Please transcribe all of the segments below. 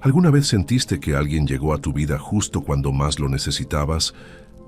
¿Alguna vez sentiste que alguien llegó a tu vida justo cuando más lo necesitabas,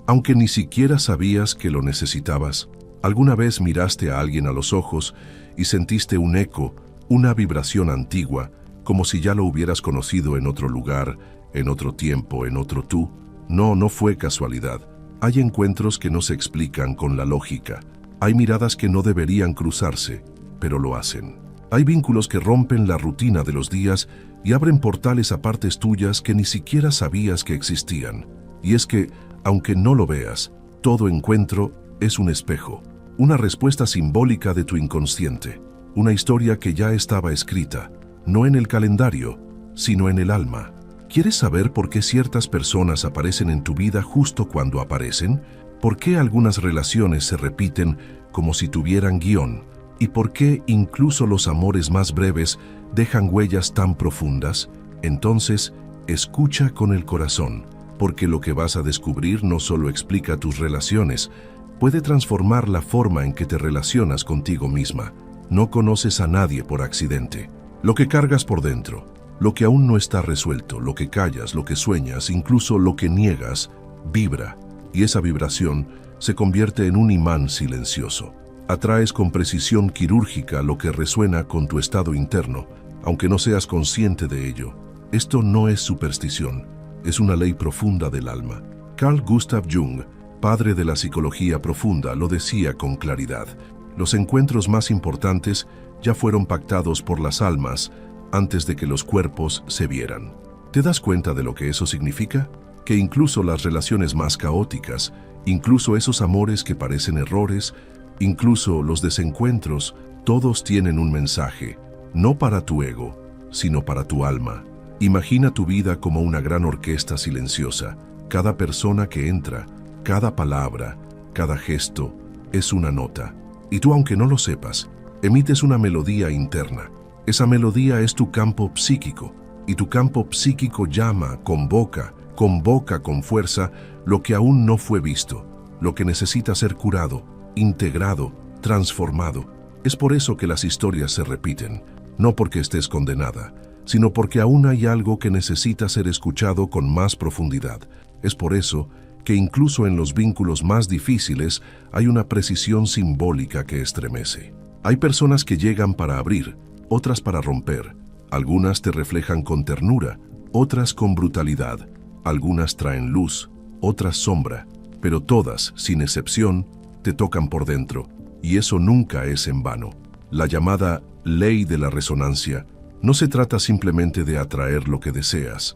aunque ni siquiera sabías que lo necesitabas? ¿Alguna vez miraste a alguien a los ojos y sentiste un eco, una vibración antigua, como si ya lo hubieras conocido en otro lugar, en otro tiempo, en otro tú? No, no fue casualidad. Hay encuentros que no se explican con la lógica. Hay miradas que no deberían cruzarse, pero lo hacen. Hay vínculos que rompen la rutina de los días y abren portales a partes tuyas que ni siquiera sabías que existían. Y es que, aunque no lo veas, todo encuentro es un espejo, una respuesta simbólica de tu inconsciente, una historia que ya estaba escrita, no en el calendario, sino en el alma. ¿Quieres saber por qué ciertas personas aparecen en tu vida justo cuando aparecen? ¿Por qué algunas relaciones se repiten como si tuvieran guión? ¿Y por qué incluso los amores más breves dejan huellas tan profundas? Entonces, escucha con el corazón, porque lo que vas a descubrir no solo explica tus relaciones, puede transformar la forma en que te relacionas contigo misma. No conoces a nadie por accidente. Lo que cargas por dentro, lo que aún no está resuelto, lo que callas, lo que sueñas, incluso lo que niegas, vibra, y esa vibración se convierte en un imán silencioso. Atraes con precisión quirúrgica lo que resuena con tu estado interno, aunque no seas consciente de ello. Esto no es superstición, es una ley profunda del alma. Carl Gustav Jung, padre de la psicología profunda, lo decía con claridad. Los encuentros más importantes ya fueron pactados por las almas antes de que los cuerpos se vieran. ¿Te das cuenta de lo que eso significa? Que incluso las relaciones más caóticas, incluso esos amores que parecen errores, incluso los desencuentros, todos tienen un mensaje, no para tu ego, sino para tu alma. Imagina tu vida como una gran orquesta silenciosa. Cada persona que entra, cada palabra, cada gesto, es una nota. Y tú, aunque no lo sepas, emites una melodía interna. Esa melodía es tu campo psíquico, y tu campo psíquico llama, convoca con fuerza lo que aún no fue visto, lo que necesita ser curado, integrado, transformado. Es por eso que las historias se repiten, no porque estés condenada, sino porque aún hay algo que necesita ser escuchado con más profundidad. Es por eso que incluso en los vínculos más difíciles hay una precisión simbólica que estremece. Hay personas que llegan para abrir, otras para romper. Algunas te reflejan con ternura, otras con brutalidad. Algunas traen luz, otras sombra, pero todas, sin excepción, te tocan por dentro, y eso nunca es en vano. La llamada ley de la resonancia no se trata simplemente de atraer lo que deseas,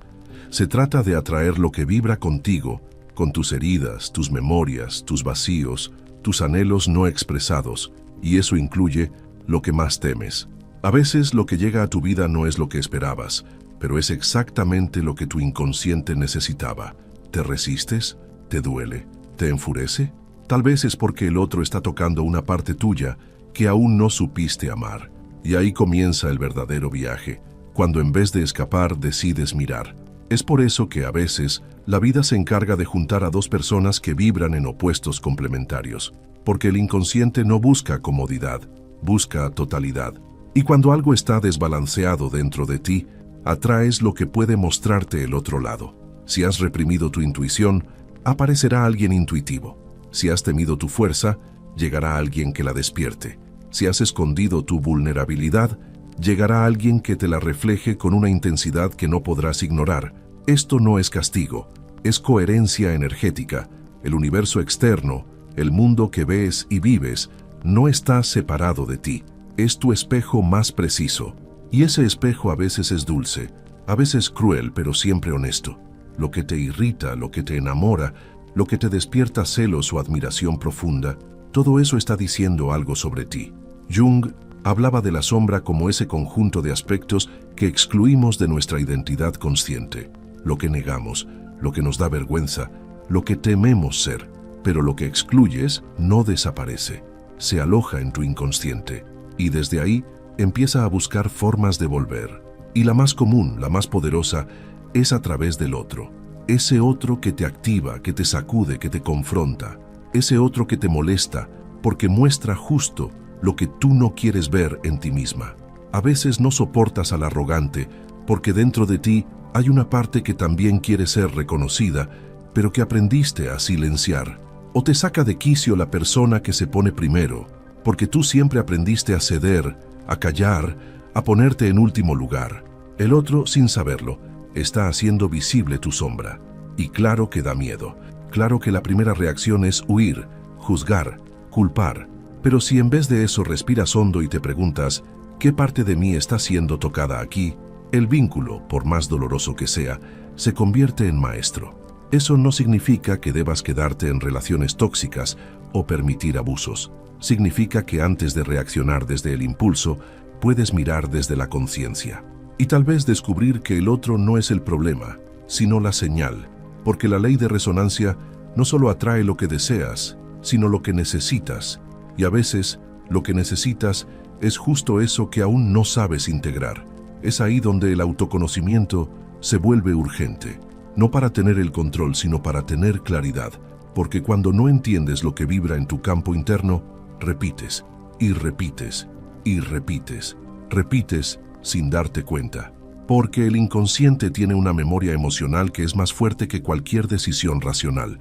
se trata de atraer lo que vibra contigo, con tus heridas, tus memorias, tus vacíos, tus anhelos no expresados, y eso incluye lo que más temes. A veces lo que llega a tu vida no es lo que esperabas, pero es exactamente lo que tu inconsciente necesitaba. ¿Te resistes? ¿Te duele? ¿Te enfurece? Tal vez es porque el otro está tocando una parte tuya que aún no supiste amar. Y ahí comienza el verdadero viaje, cuando en vez de escapar decides mirar. Es por eso que a veces la vida se encarga de juntar a dos personas que vibran en opuestos complementarios, porque el inconsciente no busca comodidad, busca totalidad. Y cuando algo está desbalanceado dentro de ti, atraes lo que puede mostrarte el otro lado. Si has reprimido tu intuición, aparecerá alguien intuitivo. Si has temido tu fuerza, llegará alguien que la despierte. Si has escondido tu vulnerabilidad, llegará alguien que te la refleje con una intensidad que no podrás ignorar. Esto no es castigo, es coherencia energética. El universo externo, el mundo que ves y vives, no está separado de ti. Es tu espejo más preciso. Y ese espejo a veces es dulce, a veces cruel, pero siempre honesto. Lo que te irrita, lo que te enamora, lo que te despierta celos o admiración profunda, todo eso está diciendo algo sobre ti. Jung hablaba de la sombra como ese conjunto de aspectos que excluimos de nuestra identidad consciente. Lo que negamos, lo que nos da vergüenza, lo que tememos ser. Pero lo que excluyes no desaparece, se aloja en tu inconsciente. Y desde ahí empieza a buscar formas de volver. Y la más común, la más poderosa, es a través del otro. Ese otro que te activa, que te sacude, que te confronta. Ese otro que te molesta porque muestra justo lo que tú no quieres ver en ti misma. A veces no soportas al arrogante porque dentro de ti Hay una parte que también quiere ser reconocida, pero que aprendiste a silenciar. O te saca de quicio la persona que se pone primero, porque tú siempre aprendiste a ceder, a callar, a ponerte en último lugar. El otro, sin saberlo, está haciendo visible tu sombra. Y claro que da miedo. Claro que la primera reacción es huir, juzgar, culpar. Pero si en vez de eso respiras hondo y te preguntas, ¿qué parte de mí está siendo tocada aquí? El vínculo, por más doloroso que sea, se convierte en maestro. Eso no significa que debas quedarte en relaciones tóxicas o permitir abusos. Significa que antes de reaccionar desde el impulso, puedes mirar desde la conciencia. Y tal vez descubrir que el otro no es el problema, sino la señal. Porque la ley de resonancia no solo atrae lo que deseas, sino lo que necesitas. Y a veces, lo que necesitas es justo eso que aún no sabes integrar. Es ahí donde el autoconocimiento se vuelve urgente. No para tener el control, sino para tener claridad. Porque cuando no entiendes lo que vibra en tu campo interno, repites, y repites, y repites. Repites sin darte cuenta. Porque el inconsciente tiene una memoria emocional que es más fuerte que cualquier decisión racional.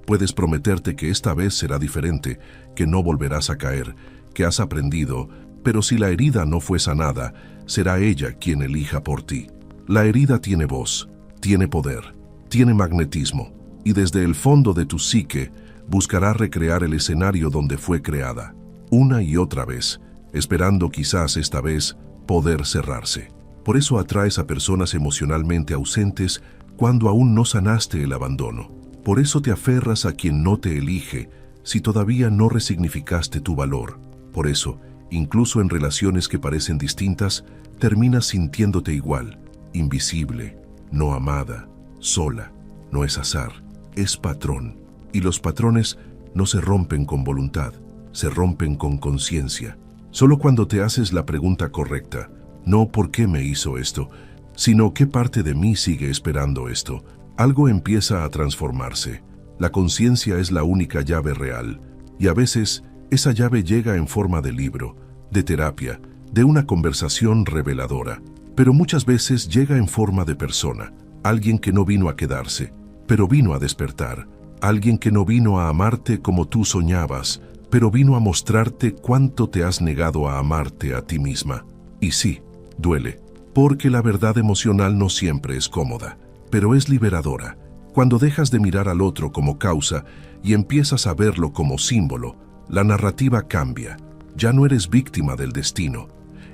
Puedes prometerte que esta vez será diferente, que no volverás a caer, que has aprendido, pero si la herida no fue sanada, será ella quien elija por ti. La herida tiene voz, tiene poder, tiene magnetismo, y desde el fondo de tu psique buscará recrear el escenario donde fue creada, una y otra vez, esperando quizás esta vez poder cerrarse. Por eso atraes a personas emocionalmente ausentes cuando aún no sanaste el abandono. Por eso te aferras a quien no te elige si todavía no resignificaste tu valor. Por eso, incluso en relaciones que parecen distintas, terminas sintiéndote igual, invisible, no amada, sola. No es azar, es patrón. Y los patrones no se rompen con voluntad, se rompen con conciencia. Solo cuando te haces la pregunta correcta, no ¿por qué me hizo esto?, sino ¿qué parte de mí sigue esperando esto?, algo empieza a transformarse. La conciencia es la única llave real, y a veces esa llave llega en forma de libro, de terapia, de una conversación reveladora, pero muchas veces llega en forma de persona, alguien que no vino a quedarse, pero vino a despertar, alguien que no vino a amarte como tú soñabas, pero vino a mostrarte cuánto te has negado a amarte a ti misma. Y sí, duele, porque la verdad emocional no siempre es cómoda, pero es liberadora. Cuando dejas de mirar al otro como causa y empiezas a verlo como símbolo, la narrativa cambia. Ya no eres víctima del destino,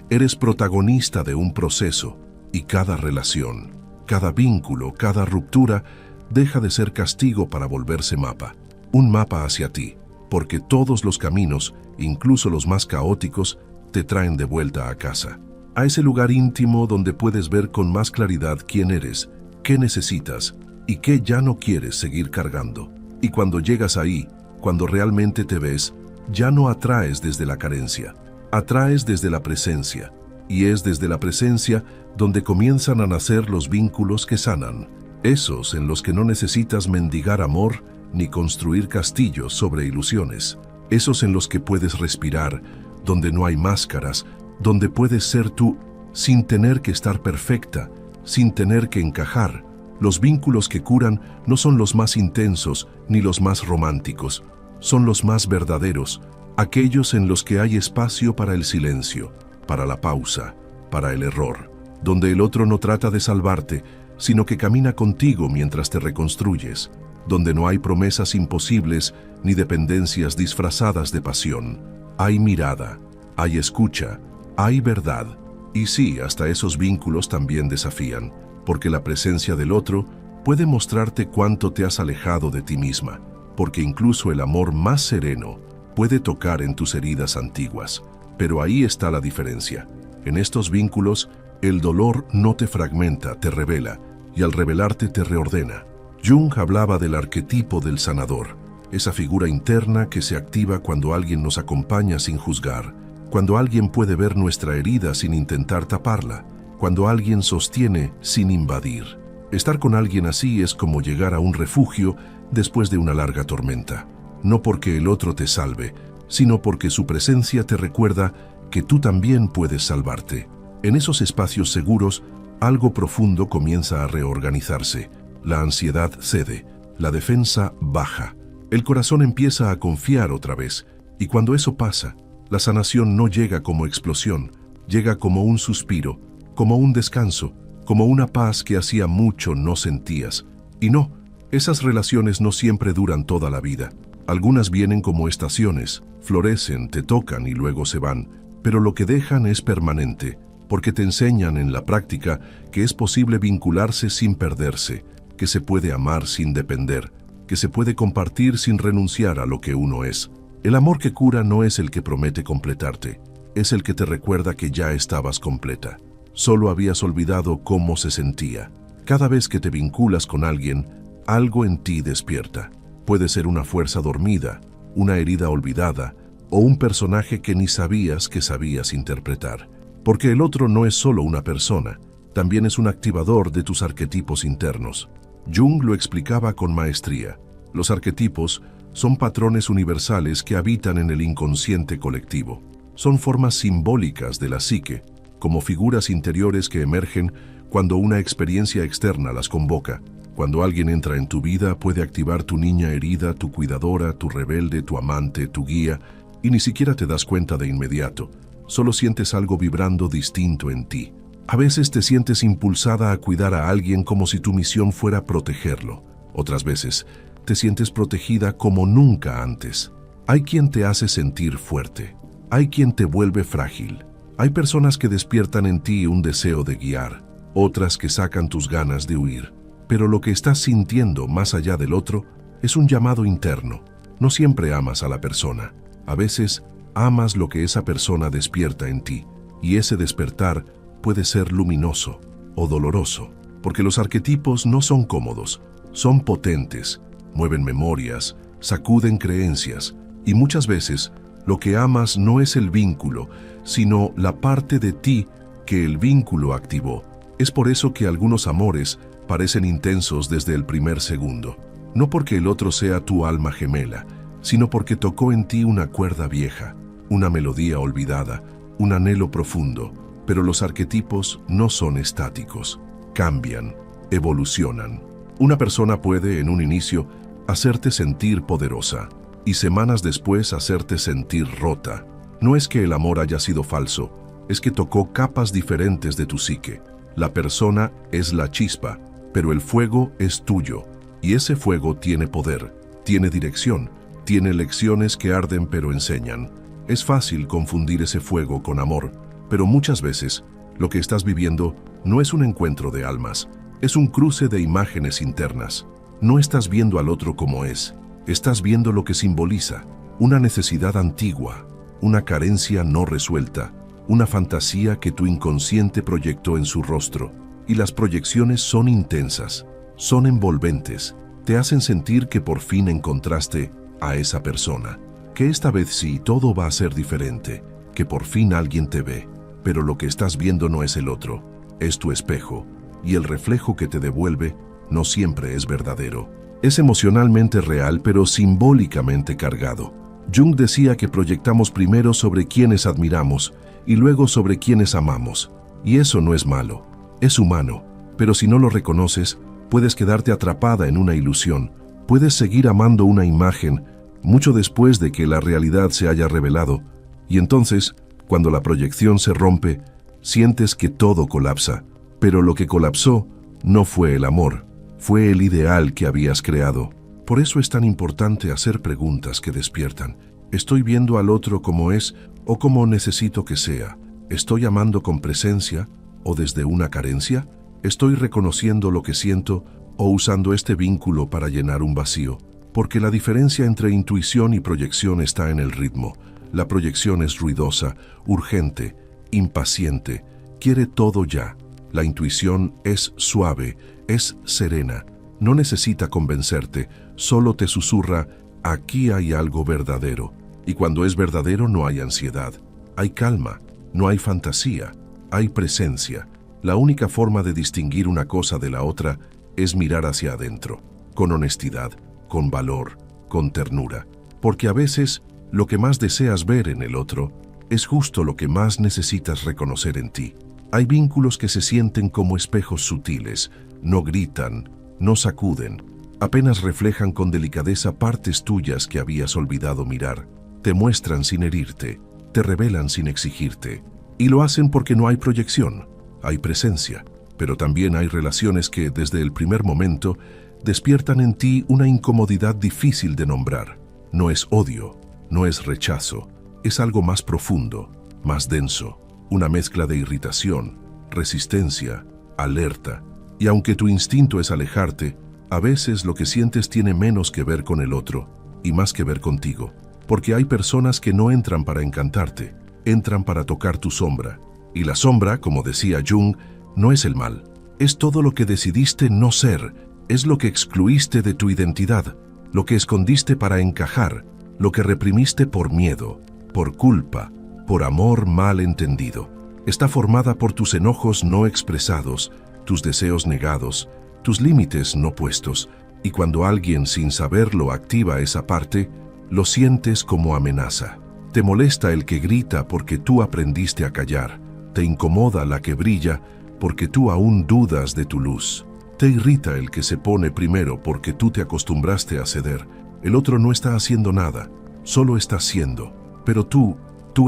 eres protagonista de un proceso, y cada relación, cada vínculo, cada ruptura, deja de ser castigo para volverse mapa. Un mapa hacia ti, porque todos los caminos, incluso los más caóticos, te traen de vuelta a casa. A ese lugar íntimo donde puedes ver con más claridad quién eres, qué necesitas y qué ya no quieres seguir cargando. Y cuando llegas ahí, cuando realmente te ves, ya no atraes desde la carencia, atraes desde la presencia. Y es desde la presencia donde comienzan a nacer los vínculos que sanan, esos en los que no necesitas mendigar amor ni construir castillos sobre ilusiones, esos en los que puedes respirar, donde no hay máscaras, donde puedes ser tú sin tener que estar perfecta, sin tener que encajar. Los vínculos que curan no son los más intensos ni los más románticos, son los más verdaderos, aquellos en los que hay espacio para el silencio, para la pausa, para el error, donde el otro no trata de salvarte, sino que camina contigo mientras te reconstruyes, donde no hay promesas imposibles ni dependencias disfrazadas de pasión. Hay mirada, hay escucha, hay verdad. Y sí, hasta esos vínculos también desafían, porque la presencia del otro puede mostrarte cuánto te has alejado de ti misma, porque incluso el amor más sereno puede tocar en tus heridas antiguas. Pero ahí está la diferencia. En estos vínculos, el dolor no te fragmenta, te revela, y al revelarte te reordena. Jung hablaba del arquetipo del sanador, esa figura interna que se activa cuando alguien nos acompaña sin juzgar, cuando alguien puede ver nuestra herida sin intentar taparla, cuando alguien sostiene sin invadir. Estar con alguien así es como llegar a un refugio después de una larga tormenta, no porque el otro te salve, sino porque su presencia te recuerda que tú también puedes salvarte. En esos espacios seguros algo profundo comienza a reorganizarse. La ansiedad cede, la defensa baja. El corazón empieza a confiar otra vez, y cuando eso pasa, la sanación no llega como explosión, llega como un suspiro, como un descanso, como una paz que hacía mucho no sentías. Y no, esas relaciones no siempre duran toda la vida. Algunas vienen como estaciones, florecen, te tocan y luego se van, pero lo que dejan es permanente, porque te enseñan en la práctica que es posible vincularse sin perderse, que se puede amar sin depender, que se puede compartir sin renunciar a lo que uno es. El amor que cura no es el que promete completarte, es el que te recuerda que ya estabas completa. Solo habías olvidado cómo se sentía. Cada vez que te vinculas con alguien, algo en ti despierta. Puede ser una fuerza dormida, una herida olvidada o un personaje que ni sabías que sabías interpretar. Porque el otro no es solo una persona, también es un activador de tus arquetipos internos. Jung lo explicaba con maestría. Los arquetipos son patrones universales que habitan en el inconsciente colectivo. Son formas simbólicas de la psique, como figuras interiores que emergen cuando una experiencia externa las convoca. Cuando alguien entra en tu vida, puede activar tu niña herida, tu cuidadora, tu rebelde, tu amante, tu guía, y ni siquiera te das cuenta de inmediato. Solo sientes algo vibrando distinto en ti. A veces te sientes impulsada a cuidar a alguien como si tu misión fuera protegerlo. Otras veces te sientes protegida como nunca antes. Hay quien te hace sentir fuerte. Hay quien te vuelve frágil. Hay personas que despiertan en ti un deseo de guiar, otras que sacan tus ganas de huir. Pero lo que estás sintiendo más allá del otro es un llamado interno. No siempre amas a la persona. A veces amas lo que esa persona despierta en ti, y ese despertar puede ser luminoso o doloroso, porque los arquetipos no son cómodos, son potentes, mueven memorias, sacuden creencias, y muchas veces lo que amas no es el vínculo, sino la parte de ti que el vínculo activó. Es por eso que algunos amores parecen intensos desde el primer segundo, no porque el otro sea tu alma gemela, sino porque tocó en ti una cuerda vieja, una melodía olvidada, un anhelo profundo. Pero los arquetipos no son estáticos, cambian, evolucionan. Una persona puede, en un inicio, hacerte sentir poderosa, y semanas después hacerte sentir rota. No es que el amor haya sido falso, es que tocó capas diferentes de tu psique. La persona es la chispa, pero el fuego es tuyo, y ese fuego tiene poder, tiene dirección, tiene lecciones que arden pero enseñan. Es fácil confundir ese fuego con amor, pero muchas veces lo que estás viviendo no es un encuentro de almas, es un cruce de imágenes internas. No estás viendo al otro como es, estás viendo lo que simboliza, una necesidad antigua, una carencia no resuelta, una fantasía que tu inconsciente proyectó en su rostro. Y las proyecciones son intensas, son envolventes, te hacen sentir que por fin encontraste a esa persona, que esta vez sí todo va a ser diferente, que por fin alguien te ve, pero lo que estás viendo no es el otro, es tu espejo, y el reflejo que te devuelve no siempre es verdadero. Es emocionalmente real, pero simbólicamente cargado. Jung decía que proyectamos primero sobre quienes admiramos y luego sobre quienes amamos, y eso no es malo. Es humano, pero si no lo reconoces, puedes quedarte atrapada en una ilusión, puedes seguir amando una imagen mucho después de que la realidad se haya revelado, y entonces, cuando la proyección se rompe, sientes que todo colapsa, pero lo que colapsó no fue el amor, fue el ideal que habías creado. Por eso es tan importante hacer preguntas que despiertan. ¿Estoy viendo al otro como es o como necesito que sea? ¿Estoy amando con presencia o desde una carencia? ¿Estoy reconociendo lo que siento o usando este vínculo para llenar un vacío? Porque la diferencia entre intuición y proyección está en el ritmo. La proyección es ruidosa, urgente, impaciente, quiere todo ya. La intuición es suave, es serena, no necesita convencerte, solo te susurra, aquí hay algo verdadero. Y cuando es verdadero no hay ansiedad, hay calma, no hay fantasía, hay presencia. La única forma de distinguir una cosa de la otra es mirar hacia adentro, con honestidad, con valor, con ternura. Porque a veces lo que más deseas ver en el otro es justo lo que más necesitas reconocer en ti. Hay vínculos que se sienten como espejos sutiles, no gritan, no sacuden, apenas reflejan con delicadeza partes tuyas que habías olvidado mirar. Te muestran sin herirte, te revelan sin exigirte. Y lo hacen porque no hay proyección, hay presencia. Pero también hay relaciones que, desde el primer momento, despiertan en ti una incomodidad difícil de nombrar. No es odio, no es rechazo, es algo más profundo, más denso, una mezcla de irritación, resistencia, alerta. Y aunque tu instinto es alejarte, a veces lo que sientes tiene menos que ver con el otro y más que ver contigo. Porque hay personas que no entran para encantarte, entran para tocar tu sombra. Y la sombra, como decía Jung, no es el mal. Es todo lo que decidiste no ser, es lo que excluiste de tu identidad, lo que escondiste para encajar, lo que reprimiste por miedo, por culpa, por amor mal entendido. Está formada por tus enojos no expresados, tus deseos negados, tus límites no puestos, y cuando alguien sin saberlo activa esa parte, lo sientes como amenaza. Te molesta el que grita porque tú aprendiste a callar, te incomoda la que brilla porque tú aún dudas de tu luz. Te irrita el que se pone primero porque tú te acostumbraste a ceder. El otro no está haciendo nada, solo está siendo, pero tú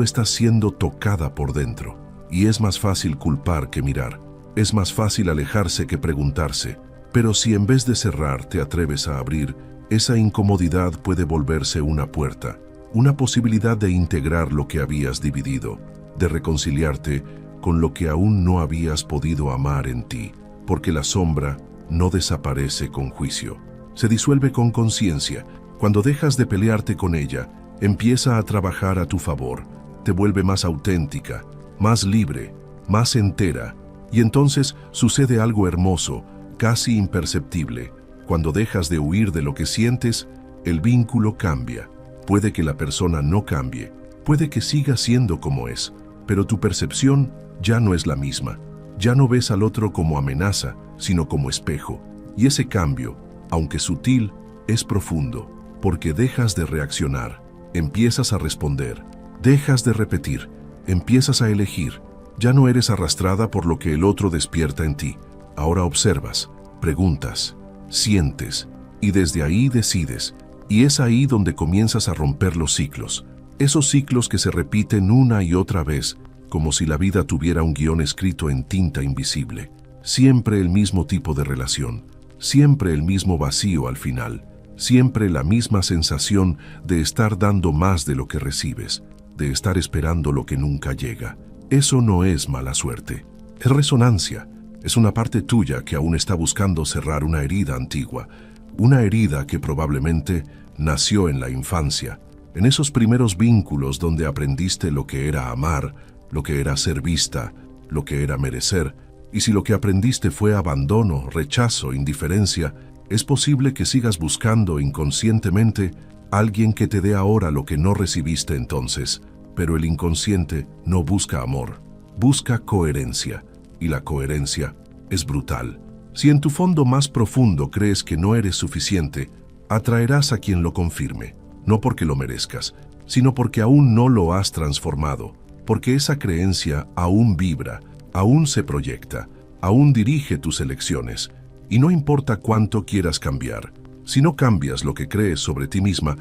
estás siendo tocada por dentro. Y es más fácil culpar que mirar, es más fácil alejarse que preguntarse. Pero si en vez de cerrar te atreves a abrir, esa incomodidad puede volverse una puerta, una posibilidad de integrar lo que habías dividido, de reconciliarte con lo que aún no habías podido amar en ti, porque la sombra no desaparece con juicio, se disuelve con conciencia. Cuando dejas de pelearte con ella, empieza a trabajar a tu favor, te vuelve más auténtica, más libre, más entera, y entonces sucede algo hermoso, casi imperceptible. Cuando dejas de huir de lo que sientes, el vínculo cambia. Puede que la persona no cambie, puede que siga siendo como es, pero tu percepción ya no es la misma. Ya no ves al otro como amenaza, sino como espejo. Y ese cambio, aunque sutil, es profundo, porque dejas de reaccionar, empiezas a responder, dejas de repetir, empiezas a elegir. Ya no eres arrastrada por lo que el otro despierta en ti. Ahora observas, preguntas, sientes, y desde ahí decides. Y es ahí donde comienzas a romper los ciclos. Esos ciclos que se repiten una y otra vez, como si la vida tuviera un guión escrito en tinta invisible. Siempre el mismo tipo de relación, siempre el mismo vacío al final, siempre la misma sensación de estar dando más de lo que recibes, de estar esperando lo que nunca llega. Eso no es mala suerte, es resonancia. Es una parte tuya que aún está buscando cerrar una herida antigua, una herida que probablemente nació en la infancia, en esos primeros vínculos donde aprendiste lo que era amar, lo que era ser vista, lo que era merecer, y si lo que aprendiste fue abandono, rechazo, indiferencia, es posible que sigas buscando inconscientemente a alguien que te dé ahora lo que no recibiste entonces, pero el inconsciente no busca amor, busca coherencia. Y la coherencia es brutal. Si en tu fondo más profundo crees que no eres suficiente, atraerás a quien lo confirme, no porque lo merezcas, sino porque aún no lo has transformado, porque esa creencia aún vibra, aún se proyecta, aún dirige tus elecciones. Y no importa cuánto quieras cambiar, si no cambias lo que crees sobre ti misma,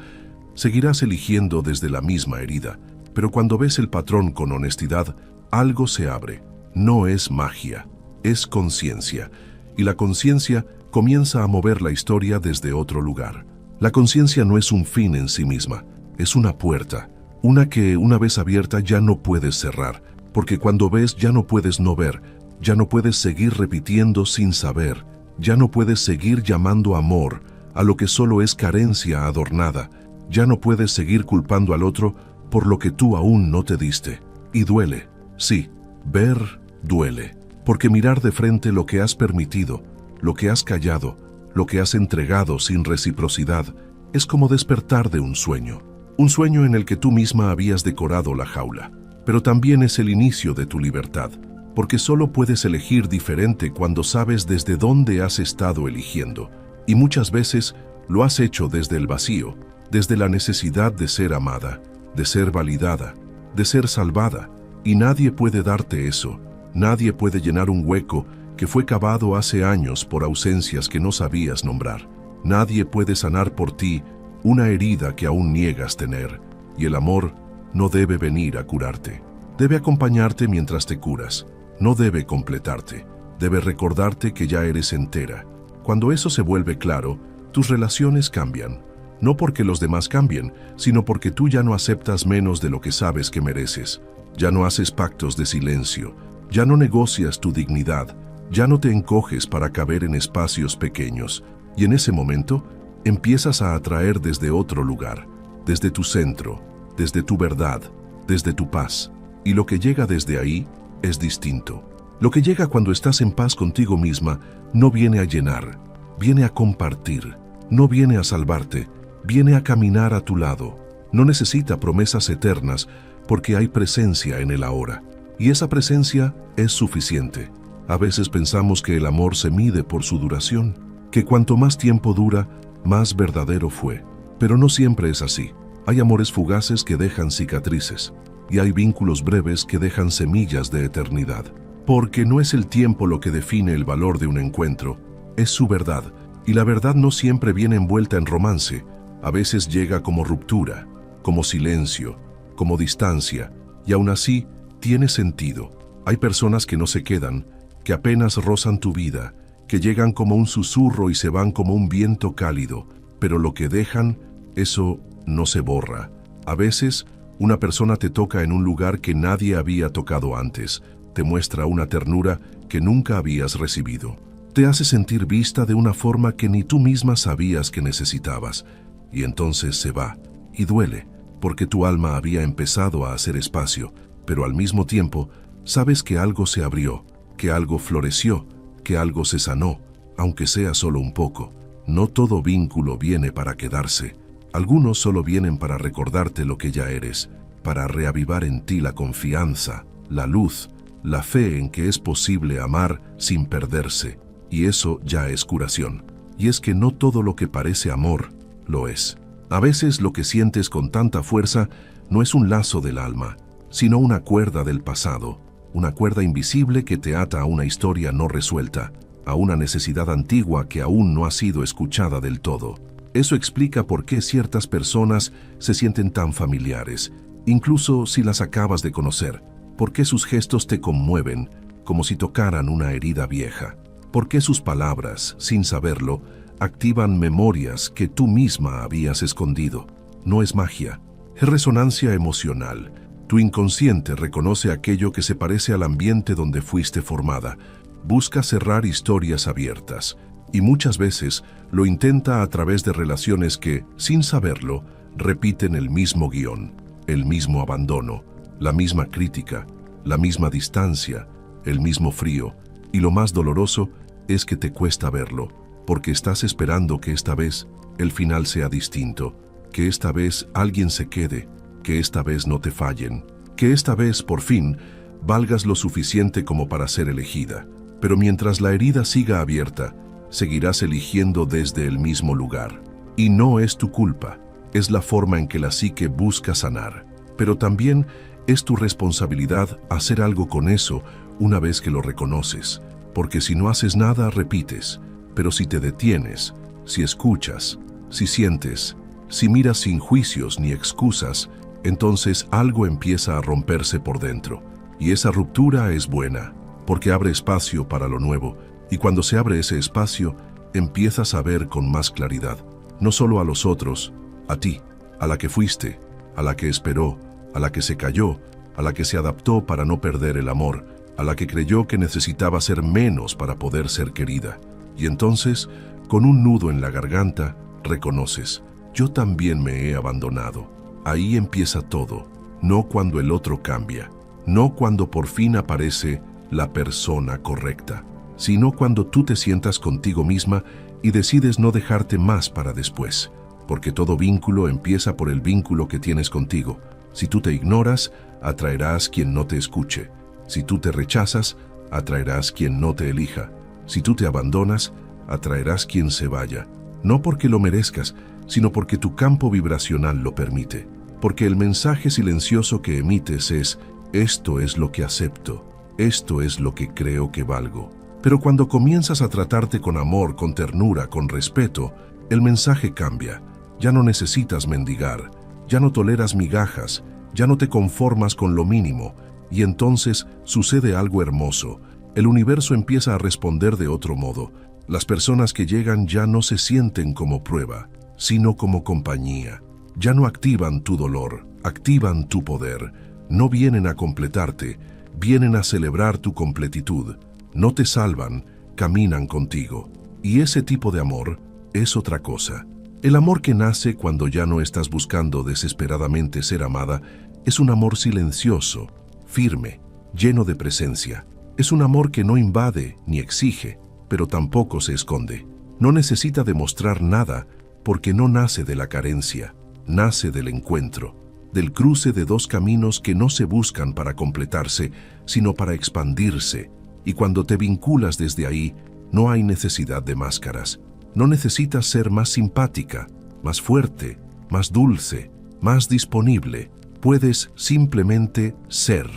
seguirás eligiendo desde la misma herida. Pero cuando ves el patrón con honestidad, algo se abre. No es magia, es conciencia, y la conciencia comienza a mover la historia desde otro lugar. La conciencia no es un fin en sí misma, es una puerta, una que una vez abierta ya no puedes cerrar, porque cuando ves ya no puedes no ver, ya no puedes seguir repitiendo sin saber, ya no puedes seguir llamando amor a lo que solo es carencia adornada, ya no puedes seguir culpando al otro por lo que tú aún no te diste. Y duele, sí. Ver duele, porque mirar de frente lo que has permitido, lo que has callado, lo que has entregado sin reciprocidad, es como despertar de un sueño en el que tú misma habías decorado la jaula, pero también es el inicio de tu libertad, porque solo puedes elegir diferente cuando sabes desde dónde has estado eligiendo, y muchas veces lo has hecho desde el vacío, desde la necesidad de ser amada, de ser validada, de ser salvada. Y nadie puede darte eso, Nadie puede llenar un hueco que fue cavado hace años por ausencias que no sabías nombrar. Nadie puede sanar por ti una herida que aún niegas tener. Y el amor no debe venir a curarte. Debe acompañarte mientras te curas. No debe completarte. Debe recordarte que ya eres entera. Cuando eso se vuelve claro, tus relaciones cambian. No porque los demás cambien, sino porque tú ya no aceptas menos de lo que sabes que mereces. Ya no haces pactos de silencio. Ya no negocias tu dignidad. Ya no te encoges para caber en espacios pequeños. Y en ese momento, empiezas a atraer desde otro lugar, desde tu centro, desde tu verdad, desde tu paz. Y lo que llega desde ahí es distinto. Lo que llega cuando estás en paz contigo misma no viene a llenar, viene a compartir, no viene a salvarte, viene a caminar a tu lado. No necesita promesas eternas porque hay presencia en el ahora. Y esa presencia es suficiente. A veces pensamos que el amor se mide por su duración, que cuanto más tiempo dura, más verdadero fue. Pero no siempre es así. Hay amores fugaces que dejan cicatrices, y hay vínculos breves que dejan semillas de eternidad. Porque no es el tiempo lo que define el valor de un encuentro, es su verdad, y la verdad no siempre viene envuelta en romance. A veces llega como ruptura, como silencio, como distancia, y aún así tiene sentido. Hay personas que no se quedan, que apenas rozan tu vida, que llegan como un susurro y se van como un viento cálido, pero lo que dejan, eso no se borra. A veces, una persona te toca en un lugar que nadie había tocado antes, te muestra una ternura que nunca habías recibido. Te hace sentir vista de una forma que ni tú misma sabías que necesitabas. Y entonces se va, y duele, porque tu alma había empezado a hacer espacio, pero al mismo tiempo, sabes que algo se abrió, que algo floreció, que algo se sanó, aunque sea solo un poco. No todo vínculo viene para quedarse. Algunos solo vienen para recordarte lo que ya eres, para reavivar en ti la confianza, la luz, la fe en que es posible amar sin perderse, y eso ya es curación. Y es que no todo lo que parece amor, lo es. A veces lo que sientes con tanta fuerza no es un lazo del alma, sino una cuerda del pasado, una cuerda invisible que te ata a una historia no resuelta, a una necesidad antigua que aún no ha sido escuchada del todo. Eso explica por qué ciertas personas se sienten tan familiares, incluso si las acabas de conocer. ¿Por qué sus gestos te conmueven, como si tocaran una herida vieja? ¿Por qué sus palabras, sin saberlo, activan memorias que tú misma habías escondido? No es magia, es resonancia emocional. Tu inconsciente reconoce aquello que se parece al ambiente donde fuiste formada. Busca cerrar historias abiertas, y muchas veces lo intenta a través de relaciones que, sin saberlo, repiten el mismo guión, el mismo abandono, la misma crítica, la misma distancia, el mismo frío, y lo más doloroso es que te cuesta verlo, porque estás esperando que esta vez el final sea distinto, que esta vez alguien se quede, que esta vez no te fallen, que esta vez, por fin, valgas lo suficiente como para ser elegida. Pero mientras la herida siga abierta, seguirás eligiendo desde el mismo lugar. Y no es tu culpa, es la forma en que la psique busca sanar. Pero también es tu responsabilidad hacer algo con eso una vez que lo reconoces, porque si no haces nada, repites. Pero si te detienes, si escuchas, si sientes, si miras sin juicios ni excusas, entonces algo empieza a romperse por dentro. Y esa ruptura es buena, porque abre espacio para lo nuevo, y cuando se abre ese espacio, empiezas a ver con más claridad, no solo a los otros, a ti, a la que fuiste, a la que esperó, a la que se cayó, a la que se adaptó para no perder el amor, a la que creyó que necesitaba ser menos para poder ser querida. Y entonces, con un nudo en la garganta, reconoces, yo también me he abandonado. Ahí empieza todo, no cuando el otro cambia, no cuando por fin aparece la persona correcta, sino cuando tú te sientas contigo misma y decides no dejarte más para después, porque todo vínculo empieza por el vínculo que tienes contigo. Si tú te ignoras, atraerás quien no te escuche. Si tú te rechazas, atraerás quien no te elija. Si tú te abandonas, atraerás quien se vaya. No porque lo merezcas, sino porque tu campo vibracional lo permite. Porque el mensaje silencioso que emites es, esto es lo que acepto. esto es lo que creo que valgo. Pero cuando comienzas a tratarte con amor, con ternura, con respeto, el mensaje cambia. Ya no necesitas mendigar, ya no toleras migajas, ya no te conformas con lo mínimo, y entonces sucede algo hermoso. El universo empieza a responder de otro modo. Las personas que llegan ya no se sienten como prueba, sino como compañía. Ya no activan tu dolor, activan tu poder. No vienen a completarte, vienen a celebrar tu completitud. No te salvan, caminan contigo. Y ese tipo de amor es otra cosa. El amor que nace cuando ya no estás buscando desesperadamente ser amada es un amor silencioso, firme, lleno de presencia. Es un amor que no invade ni exige, pero tampoco se esconde. No necesita demostrar nada porque no nace de la carencia, nace del encuentro, del cruce de dos caminos que no se buscan para completarse, sino para expandirse. Y cuando te vinculas desde ahí, no hay necesidad de máscaras. No necesitas ser más simpática, más fuerte, más dulce, más disponible. Puedes simplemente ser.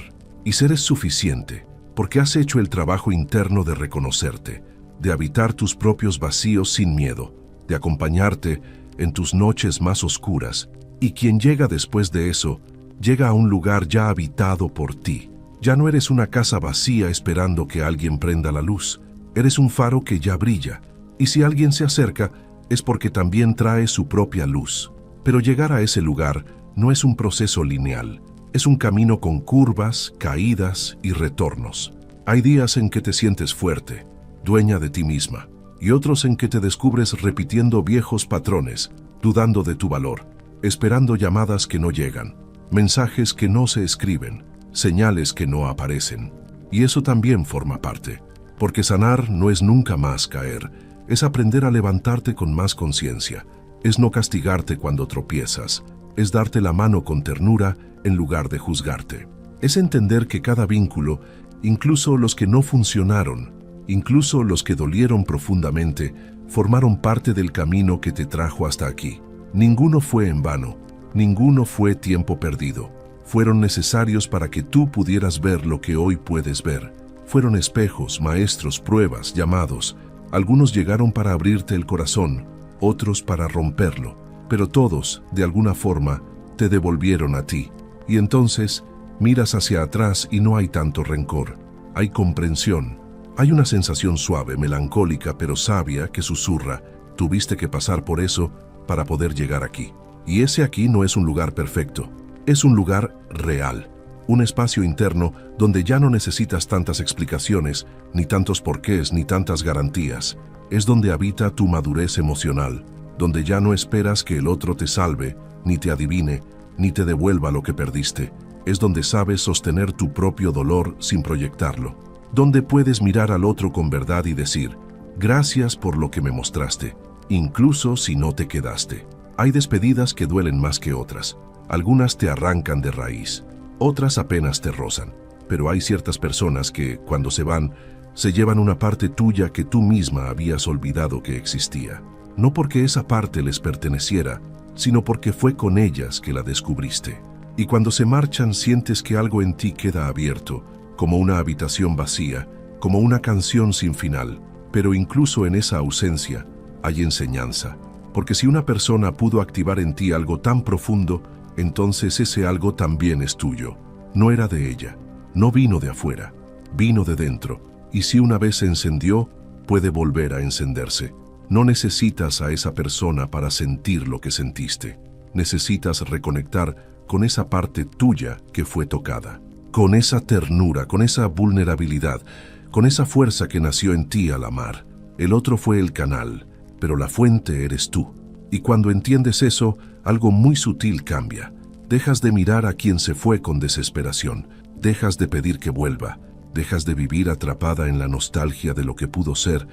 Y ser es suficiente, porque has hecho el trabajo interno de reconocerte, de habitar tus propios vacíos sin miedo, de acompañarte en tus noches más oscuras. Y quien llega después de eso, llega a un lugar ya habitado por ti. Ya no eres una casa vacía esperando que alguien prenda la luz. Eres un faro que ya brilla. Y si alguien se acerca, es porque también trae su propia luz. Pero llegar a ese lugar no es un proceso lineal. Es un camino con curvas, caídas y retornos. Hay días en que te sientes fuerte, dueña de ti misma, y otros en que te descubres repitiendo viejos patrones, dudando de tu valor, esperando llamadas que no llegan, mensajes que no se escriben, señales que no aparecen. Y eso también forma parte, porque sanar no es nunca más caer, es aprender a levantarte con más conciencia, es no castigarte cuando tropiezas, es darte la mano con ternura en lugar de juzgarte. Es entender que cada vínculo, incluso los que no funcionaron, incluso los que dolieron profundamente, formaron parte del camino que te trajo hasta aquí. Ninguno fue en vano, ninguno fue tiempo perdido. Fueron necesarios para que tú pudieras ver lo que hoy puedes ver. Fueron espejos, maestros, pruebas, llamados. Algunos llegaron para abrirte el corazón, otros para romperlo, pero todos, de alguna forma, te devolvieron a ti. Y entonces, miras hacia atrás y no hay tanto rencor. Hay comprensión. Hay una sensación suave, melancólica, pero sabia que susurra. Tuviste que pasar por eso para poder llegar aquí. Y ese aquí no es un lugar perfecto. Es un lugar real. Un espacio interno donde ya no necesitas tantas explicaciones, ni tantos porqués, ni tantas garantías. Es donde habita tu madurez emocional, donde ya no esperas que el otro te salve, ni te adivine, ni te devuelva lo que perdiste. Es donde sabes sostener tu propio dolor sin proyectarlo. Donde puedes mirar al otro con verdad y decir, gracias por lo que me mostraste, incluso si no te quedaste. Hay despedidas que duelen más que otras. Algunas te arrancan de raíz, otras apenas te rozan. Pero hay ciertas personas que, cuando se van, se llevan una parte tuya que tú misma habías olvidado que existía. No porque esa parte les perteneciera, sino porque fue con ellas que la descubriste. Y cuando se marchan sientes que algo en ti queda abierto, como una habitación vacía, como una canción sin final. Pero incluso en esa ausencia hay enseñanza. Porque si una persona pudo activar en ti algo tan profundo, entonces ese algo también es tuyo. No era de ella, no vino de afuera, vino de dentro. Y si una vez se encendió, puede volver a encenderse. No necesitas a esa persona para sentir lo que sentiste. Necesitas reconectar con esa parte tuya que fue tocada. Con esa ternura, con esa vulnerabilidad, con esa fuerza que nació en ti al amar. El otro fue el canal, pero la fuente eres tú. Y cuando entiendes eso, algo muy sutil cambia. Dejas de mirar a quien se fue con desesperación. Dejas de pedir que vuelva. Dejas de vivir atrapada en la nostalgia de lo que pudo ser.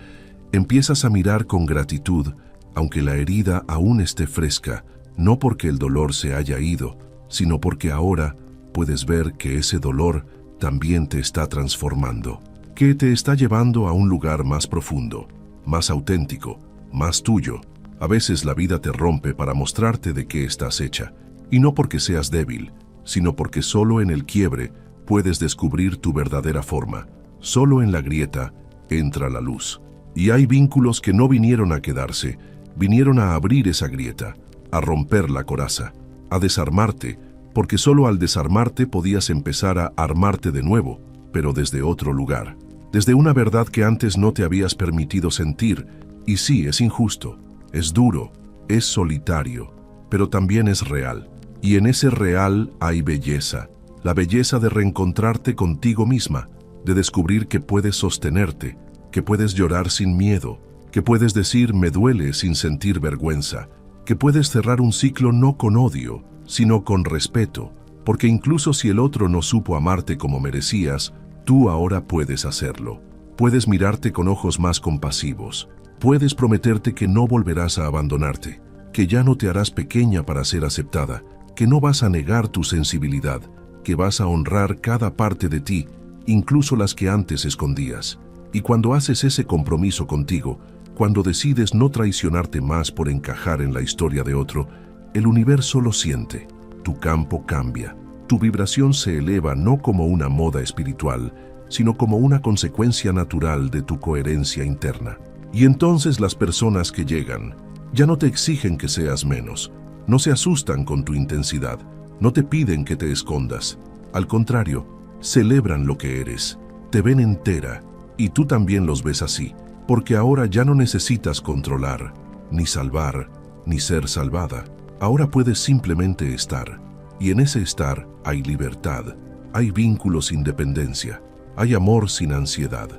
Empiezas a mirar con gratitud, aunque la herida aún esté fresca, no porque el dolor se haya ido, sino porque ahora puedes ver que ese dolor también te está transformando, que te está llevando a un lugar más profundo, más auténtico, más tuyo. A veces la vida te rompe para mostrarte de qué estás hecha, y no porque seas débil, sino porque solo en el quiebre puedes descubrir tu verdadera forma. Solo en la grieta entra la luz. Y hay vínculos que no vinieron a quedarse, vinieron a abrir esa grieta, a romper la coraza, a desarmarte, porque solo al desarmarte podías empezar a armarte de nuevo, pero desde otro lugar, desde una verdad que antes no te habías permitido sentir. Y sí, es injusto, es duro, es solitario, pero también es real. Y en ese real hay belleza, la belleza de reencontrarte contigo misma, de descubrir que puedes sostenerte, que puedes llorar sin miedo, que puedes decir me duele sin sentir vergüenza, que puedes cerrar un ciclo no con odio, sino con respeto, porque incluso si el otro no supo amarte como merecías, tú ahora puedes hacerlo. Puedes mirarte con ojos más compasivos, puedes prometerte que no volverás a abandonarte, que ya no te harás pequeña para ser aceptada, que no vas a negar tu sensibilidad, que vas a honrar cada parte de ti, incluso las que antes escondías. Y cuando haces ese compromiso contigo, cuando decides no traicionarte más por encajar en la historia de otro, el universo lo siente, tu campo cambia, tu vibración se eleva no como una moda espiritual, sino como una consecuencia natural de tu coherencia interna. Y entonces las personas que llegan ya no te exigen que seas menos, no se asustan con tu intensidad, no te piden que te escondas. Al contrario, celebran lo que eres, te ven entera, y tú también los ves así, porque ahora ya no necesitas controlar, ni salvar, ni ser salvada. Ahora puedes simplemente estar, y en ese estar hay libertad, hay vínculos sin dependencia, hay amor sin ansiedad.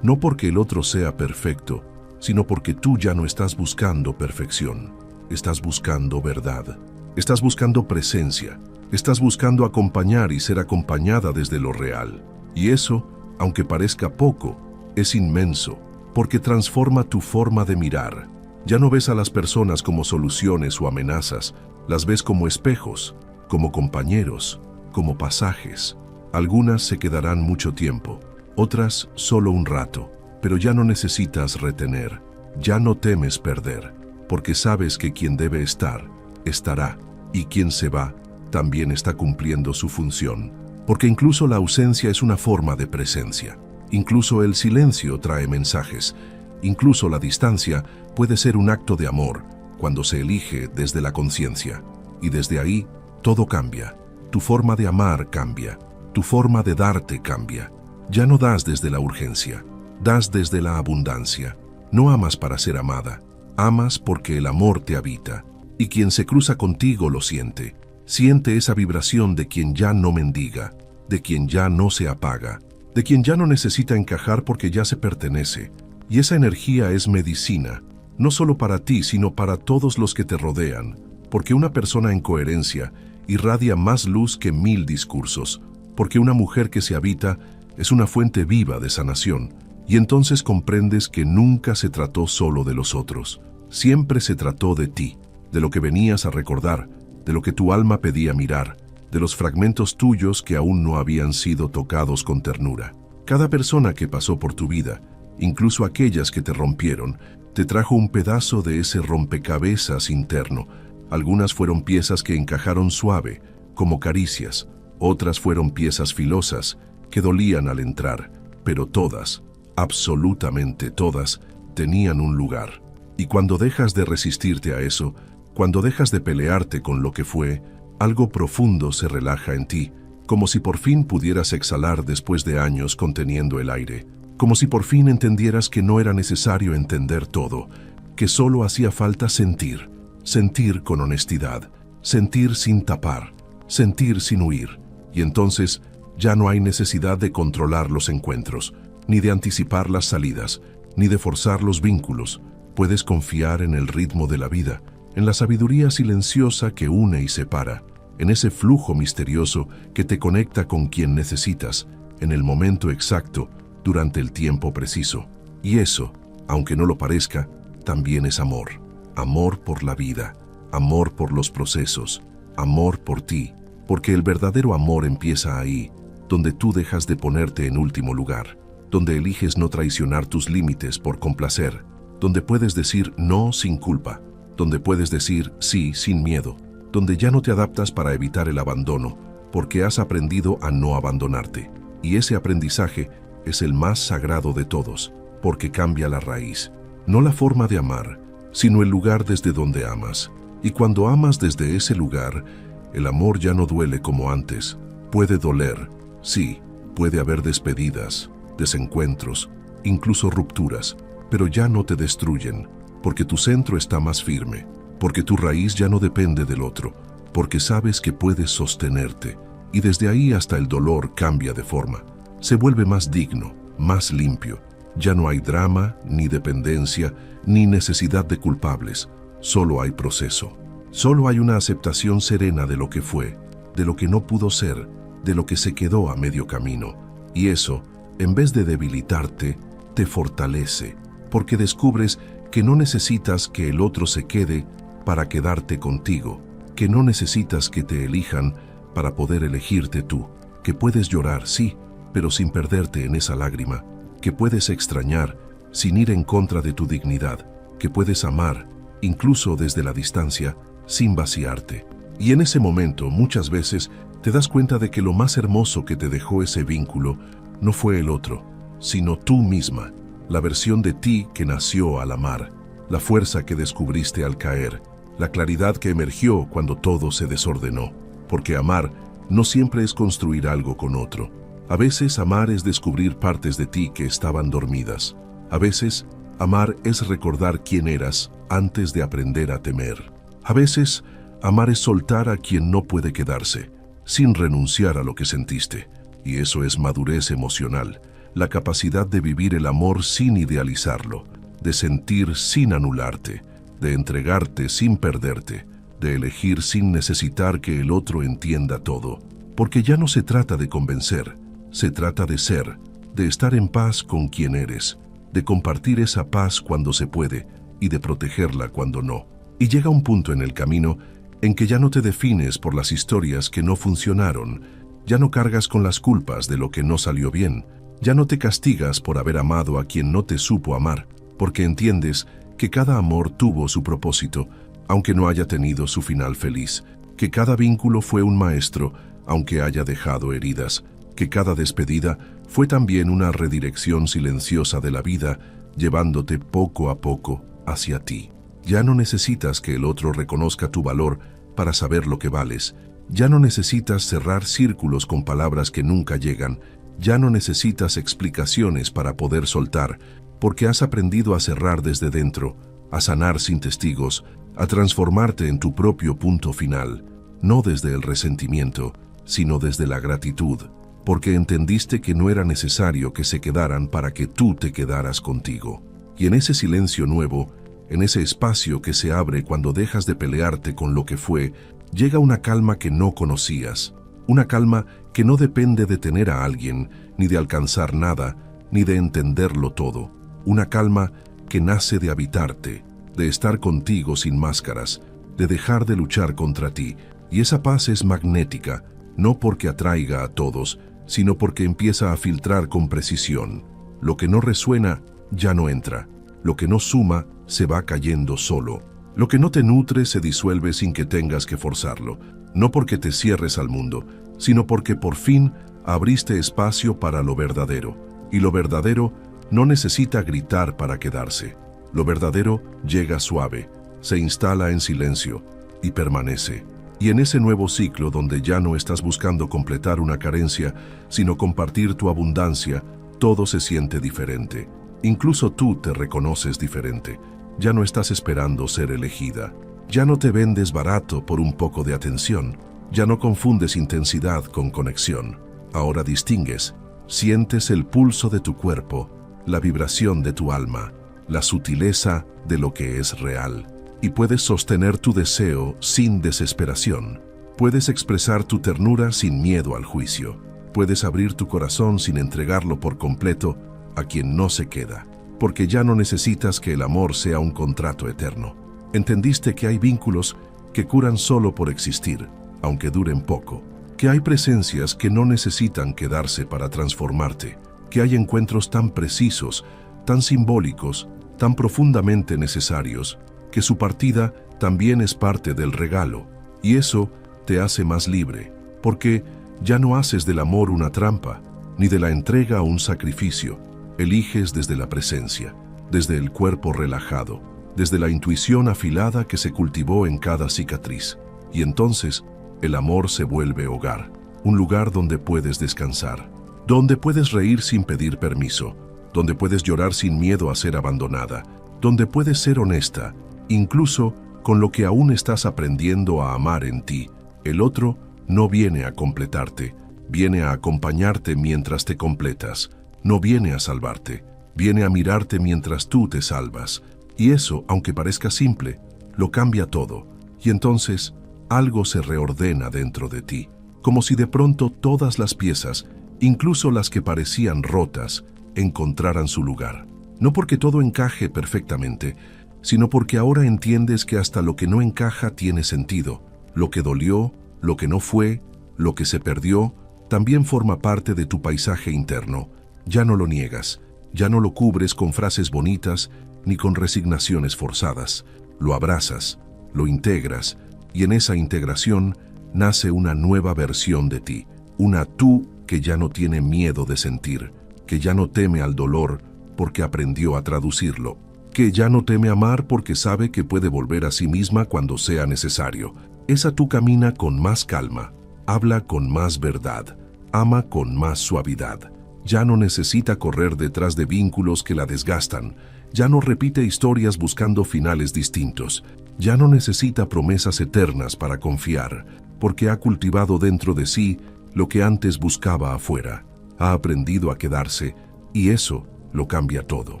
No porque el otro sea perfecto, sino porque tú ya no estás buscando perfección. Estás buscando verdad, estás buscando presencia, estás buscando acompañar y ser acompañada desde lo real. Y eso, aunque parezca poco, es inmenso, porque transforma tu forma de mirar. Ya no ves a las personas como soluciones o amenazas, las ves como espejos, como compañeros, como pasajes. Algunas se quedarán mucho tiempo, otras solo un rato, pero ya no necesitas retener, ya no temes perder, porque sabes que quien debe estar, estará, y quien se va, también está cumpliendo su función, porque incluso la ausencia es una forma de presencia. Incluso el silencio trae mensajes, incluso la distancia puede ser un acto de amor cuando se elige desde la conciencia. Y desde ahí, todo cambia. Tu forma de amar cambia, tu forma de darte cambia. Ya no das desde la urgencia, das desde la abundancia. No amas para ser amada, amas porque el amor te habita. Y quien se cruza contigo lo siente. Siente esa vibración de quien ya no mendiga, de quien ya no se apaga, de quien ya no necesita encajar porque ya se pertenece. Y esa energía es medicina, no solo para ti, sino para todos los que te rodean, porque una persona en coherencia irradia más luz que 1000 discursos, porque una mujer que se habita es una fuente viva de sanación, y entonces comprendes que nunca se trató solo de los otros, siempre se trató de ti, de lo que venías a recordar, de lo que tu alma pedía mirar, de los fragmentos tuyos que aún no habían sido tocados con ternura. Cada persona que pasó por tu vida, incluso aquellas que te rompieron, te trajo un pedazo de ese rompecabezas interno. Algunas fueron piezas que encajaron suave, como caricias, otras fueron piezas filosas, que dolían al entrar, pero todas, absolutamente todas, tenían un lugar. Y cuando dejas de resistirte a eso, cuando dejas de pelearte con lo que fue, algo profundo se relaja en ti, como si por fin pudieras exhalar después de años conteniendo el aire, como si por fin entendieras que no era necesario entender todo, que solo hacía falta sentir, sentir con honestidad, sentir sin tapar, sentir sin huir, y entonces ya no hay necesidad de controlar los encuentros, ni de anticipar las salidas, ni de forzar los vínculos. Puedes confiar en el ritmo de la vida, en la sabiduría silenciosa que une y separa, en ese flujo misterioso que te conecta con quien necesitas, en el momento exacto, durante el tiempo preciso. Y eso, aunque no lo parezca, también es amor. Amor por la vida, amor por los procesos, amor por ti, porque el verdadero amor empieza ahí, donde tú dejas de ponerte en último lugar, donde eliges no traicionar tus límites por complacer, donde puedes decir no sin culpa, donde puedes decir sí sin miedo, donde ya no te adaptas para evitar el abandono, porque has aprendido a no abandonarte. Y ese aprendizaje es el más sagrado de todos, porque cambia la raíz, no la forma de amar, sino el lugar desde donde amas. Y cuando amas desde ese lugar, el amor ya no duele como antes. Puede doler, sí, puede haber despedidas, desencuentros, incluso rupturas, pero ya no te destruyen, porque tu centro está más firme, porque tu raíz ya no depende del otro, porque sabes que puedes sostenerte, y desde ahí hasta el dolor cambia de forma. Se vuelve más digno, más limpio. Ya no hay drama, ni dependencia, ni necesidad de culpables. Solo hay proceso. Solo hay una aceptación serena de lo que fue, de lo que no pudo ser, de lo que se quedó a medio camino. Y eso, en vez de debilitarte, te fortalece, porque descubres que no necesitas que el otro se quede para quedarte contigo, que no necesitas que te elijan para poder elegirte tú, que puedes llorar, sí, pero sin perderte en esa lágrima, que puedes extrañar sin ir en contra de tu dignidad, que puedes amar, incluso desde la distancia, sin vaciarte. Y en ese momento, muchas veces, te das cuenta de que lo más hermoso que te dejó ese vínculo no fue el otro, sino tú misma, la versión de ti que nació al amar, la fuerza que descubriste al caer, la claridad que emergió cuando todo se desordenó. Porque amar no siempre es construir algo con otro. A veces amar es descubrir partes de ti que estaban dormidas. A veces amar es recordar quién eras antes de aprender a temer. A veces amar es soltar a quien no puede quedarse, sin renunciar a lo que sentiste. Y eso es madurez emocional, la capacidad de vivir el amor sin idealizarlo, de sentir sin anularte, de entregarte sin perderte, de elegir sin necesitar que el otro entienda todo. Porque ya no se trata de convencer, se trata de ser, de estar en paz con quien eres, de compartir esa paz cuando se puede y de protegerla cuando no. Y llega un punto en el camino en que ya no te defines por las historias que no funcionaron, ya no cargas con las culpas de lo que no salió bien, ya no te castigas por haber amado a quien no te supo amar, porque entiendes que cada amor tuvo su propósito, aunque no haya tenido su final feliz, que cada vínculo fue un maestro, aunque haya dejado heridas, que cada despedida fue también una redirección silenciosa de la vida, llevándote poco a poco hacia ti. Ya no necesitas que el otro reconozca tu valor para saber lo que vales. Ya no necesitas cerrar círculos con palabras que nunca llegan. Ya no necesitas explicaciones para poder soltar, porque has aprendido a cerrar desde dentro, a sanar sin testigos, a transformarte en tu propio punto final, no desde el resentimiento, sino desde la gratitud, porque entendiste que no era necesario que se quedaran para que tú te quedaras contigo. Y en ese silencio nuevo, en ese espacio que se abre cuando dejas de pelearte con lo que fue, llega una calma que no conocías, una calma que no depende de tener a alguien, ni de alcanzar nada, ni de entenderlo todo, una calma que nace de habitarte, de estar contigo sin máscaras, de dejar de luchar contra ti, y esa paz es magnética, no porque atraiga a todos, sino porque empieza a filtrar con precisión. Lo que no resuena, ya no entra. Lo que no suma, se va cayendo solo. Lo que no te nutre se disuelve sin que tengas que forzarlo, no porque te cierres al mundo, sino porque por fin abriste espacio para lo verdadero. Y lo verdadero no necesita gritar para quedarse. Lo verdadero llega suave, se instala en silencio y permanece. Y en ese nuevo ciclo donde ya no estás buscando completar una carencia, sino compartir tu abundancia, todo se siente diferente. Incluso tú te reconoces diferente. Ya no estás esperando ser elegida. Ya no te vendes barato por un poco de atención. Ya no confundes intensidad con conexión. Ahora distingues, sientes el pulso de tu cuerpo, la vibración de tu alma, la sutileza de lo que es real. Y puedes sostener tu deseo sin desesperación. Puedes expresar tu ternura sin miedo al juicio. Puedes abrir tu corazón sin entregarlo por completo a quien no se queda. Porque ya no necesitas que el amor sea un contrato eterno. Entendiste que hay vínculos que curan solo por existir, aunque duren poco. Que hay presencias que no necesitan quedarse para transformarte. Que hay encuentros tan precisos, tan simbólicos, tan profundamente necesarios, que su partida también es parte del regalo, y eso te hace más libre, porque Ya no haces del amor una trampa, ni de la entrega un sacrificio. Eliges desde la presencia, desde el cuerpo relajado, desde la intuición afilada que se cultivó en cada cicatriz. Y entonces, el amor se vuelve hogar, un lugar donde puedes descansar, donde puedes reír sin pedir permiso, donde puedes llorar sin miedo a ser abandonada, donde puedes ser honesta, incluso con lo que aún estás aprendiendo a amar en ti. El otro no viene a completarte, viene a acompañarte mientras te completas. No viene a salvarte, viene a mirarte mientras tú te salvas. Y eso, aunque parezca simple, lo cambia todo. Y entonces, algo se reordena dentro de ti, como si de pronto todas las piezas, incluso las que parecían rotas, encontraran su lugar. No porque todo encaje perfectamente, sino porque ahora entiendes que hasta lo que no encaja tiene sentido. Lo que dolió, lo que no fue, lo que se perdió, también forma parte de tu paisaje interno. Ya no lo niegas, ya no lo cubres con frases bonitas ni con resignaciones forzadas. Lo abrazas, lo integras, y en esa integración nace una nueva versión de ti. Una tú que ya no tiene miedo de sentir, que ya no teme al dolor porque aprendió a traducirlo, que ya no teme amar porque sabe que puede volver a sí misma cuando sea necesario. Esa tú camina con más calma, habla con más verdad, ama con más suavidad. Ya no necesita correr detrás de vínculos que la desgastan, ya no repite historias buscando finales distintos, ya no necesita promesas eternas para confiar, porque ha cultivado dentro de sí lo que antes buscaba afuera. Ha aprendido a quedarse, y eso lo cambia todo.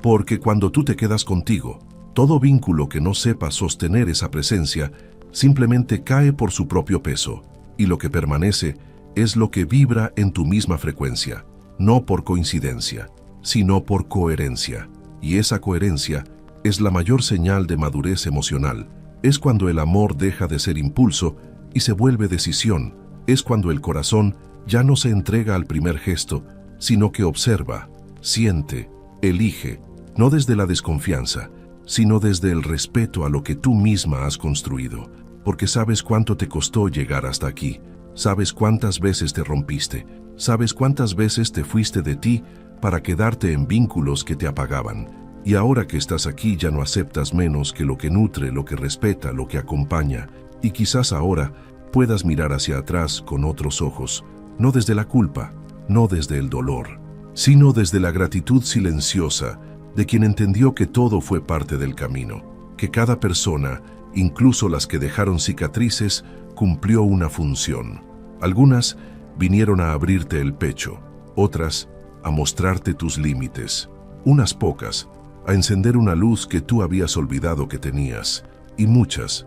Porque cuando tú te quedas contigo, todo vínculo que no sepa sostener esa presencia simplemente cae por su propio peso, y lo que permanece es lo que vibra en tu misma frecuencia, no por coincidencia, sino por coherencia. Y esa coherencia es la mayor señal de madurez emocional. Es cuando el amor deja de ser impulso y se vuelve decisión. Es cuando el corazón ya no se entrega al primer gesto, sino que observa, siente, elige, no desde la desconfianza, sino desde el respeto a lo que tú misma has construido, porque sabes cuánto te costó llegar hasta aquí, sabes cuántas veces te rompiste, sabes cuántas veces te fuiste de ti para quedarte en vínculos que te apagaban, y ahora que estás aquí ya no aceptas menos que lo que nutre, lo que respeta, lo que acompaña, y quizás ahora puedas mirar hacia atrás con otros ojos, no desde la culpa, no desde el dolor, sino desde la gratitud silenciosa de quien entendió que todo fue parte del camino, que cada persona, incluso las que dejaron cicatrices, cumplió una función. Algunas vinieron a abrirte el pecho, otras a mostrarte tus límites, unas pocas a encender una luz que tú habías olvidado que tenías, y muchas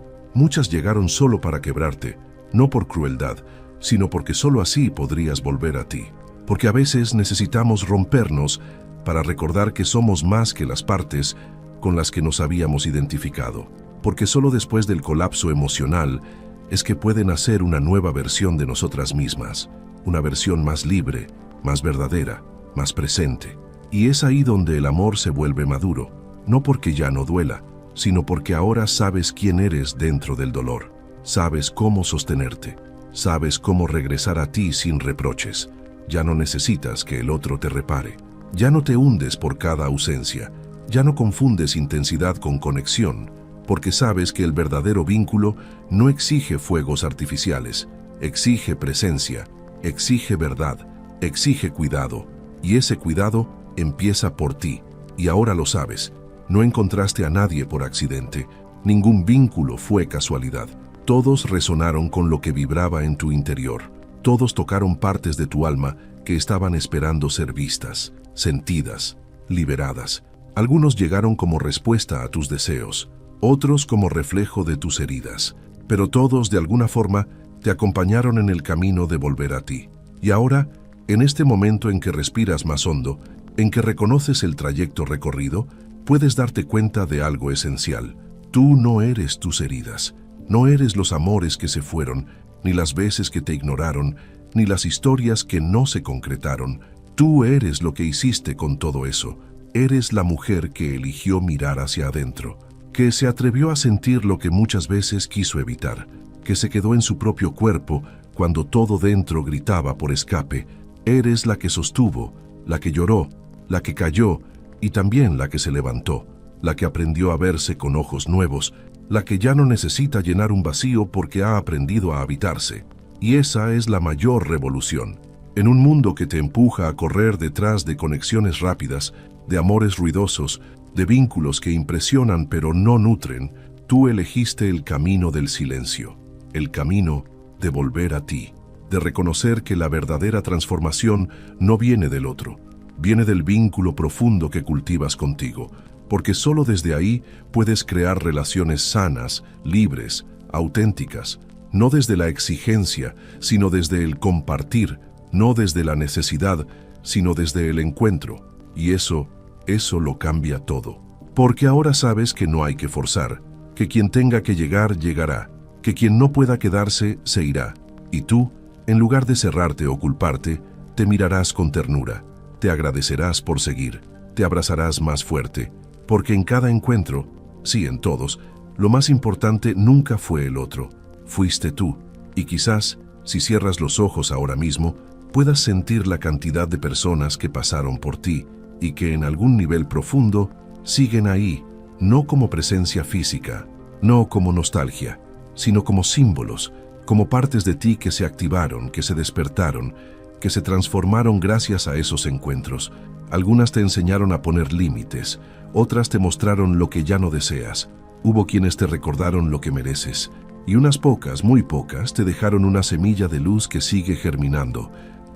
llegaron solo para quebrarte, no por crueldad, sino porque solo así podrías volver a ti. Porque a veces necesitamos rompernos para recordar que somos más que las partes con las que nos habíamos identificado. Porque solo después del colapso emocional es que puede nacer una nueva versión de nosotras mismas, una versión más libre, más verdadera, más presente. Y es ahí donde el amor se vuelve maduro, no porque ya no duela, sino porque ahora sabes quién eres dentro del dolor, sabes cómo sostenerte, sabes cómo regresar a ti sin reproches. Ya no necesitas que el otro te repare, ya no te hundes por cada ausencia, ya no confundes intensidad con conexión, porque sabes que el verdadero vínculo no exige fuegos artificiales, exige presencia, exige verdad, exige cuidado, y ese cuidado empieza por ti, y ahora lo sabes. No encontraste a nadie por accidente, ningún vínculo fue casualidad. Todos resonaron con lo que vibraba en tu interior. Todos tocaron partes de tu alma que estaban esperando ser vistas, sentidas, liberadas. Algunos llegaron como respuesta a tus deseos, otros como reflejo de tus heridas, pero todos de alguna forma te acompañaron en el camino de volver a ti. Y ahora, en este momento en que respiras más hondo, en que reconoces el trayecto recorrido, puedes darte cuenta de algo esencial. Tú no eres tus heridas, no eres los amores que se fueron, ni las veces que te ignoraron, ni las historias que no se concretaron. Tú eres lo que hiciste con todo eso. Eres la mujer que eligió mirar hacia adentro, que se atrevió a sentir lo que muchas veces quiso evitar, que se quedó en su propio cuerpo cuando todo dentro gritaba por escape. Eres la que sostuvo, la que lloró, la que cayó y también la que se levantó, la que aprendió a verse con ojos nuevos, la que ya no necesita llenar un vacío porque ha aprendido a habitarse. Y esa es la mayor revolución. En un mundo que te empuja a correr detrás de conexiones rápidas, de amores ruidosos, de vínculos que impresionan pero no nutren, tú elegiste el camino del silencio, el camino de volver a ti, de reconocer que la verdadera transformación no viene del otro, viene del vínculo profundo que cultivas contigo, porque solo desde ahí puedes crear relaciones sanas, libres, auténticas, no desde la exigencia, sino desde el compartir, no desde la necesidad, sino desde el encuentro. Y eso lo cambia todo. Porque ahora sabes que no hay que forzar, que quien tenga que llegar, llegará, que quien no pueda quedarse, se irá. Y tú, en lugar de cerrarte o culparte, te mirarás con ternura, te agradecerás por seguir, te abrazarás más fuerte, porque en cada encuentro, sí en todos, lo más importante nunca fue el otro, fuiste tú. Y quizás, si cierras los ojos ahora mismo, puedas sentir la cantidad de personas que pasaron por ti y que en algún nivel profundo siguen ahí, no como presencia física, no como nostalgia, sino como símbolos, como partes de ti que se activaron, que se despertaron, que se transformaron gracias a esos encuentros. Algunas te enseñaron a poner límites, otras te mostraron lo que ya no deseas. Hubo quienes te recordaron lo que mereces, y unas pocas, muy pocas, te dejaron una semilla de luz que sigue germinando.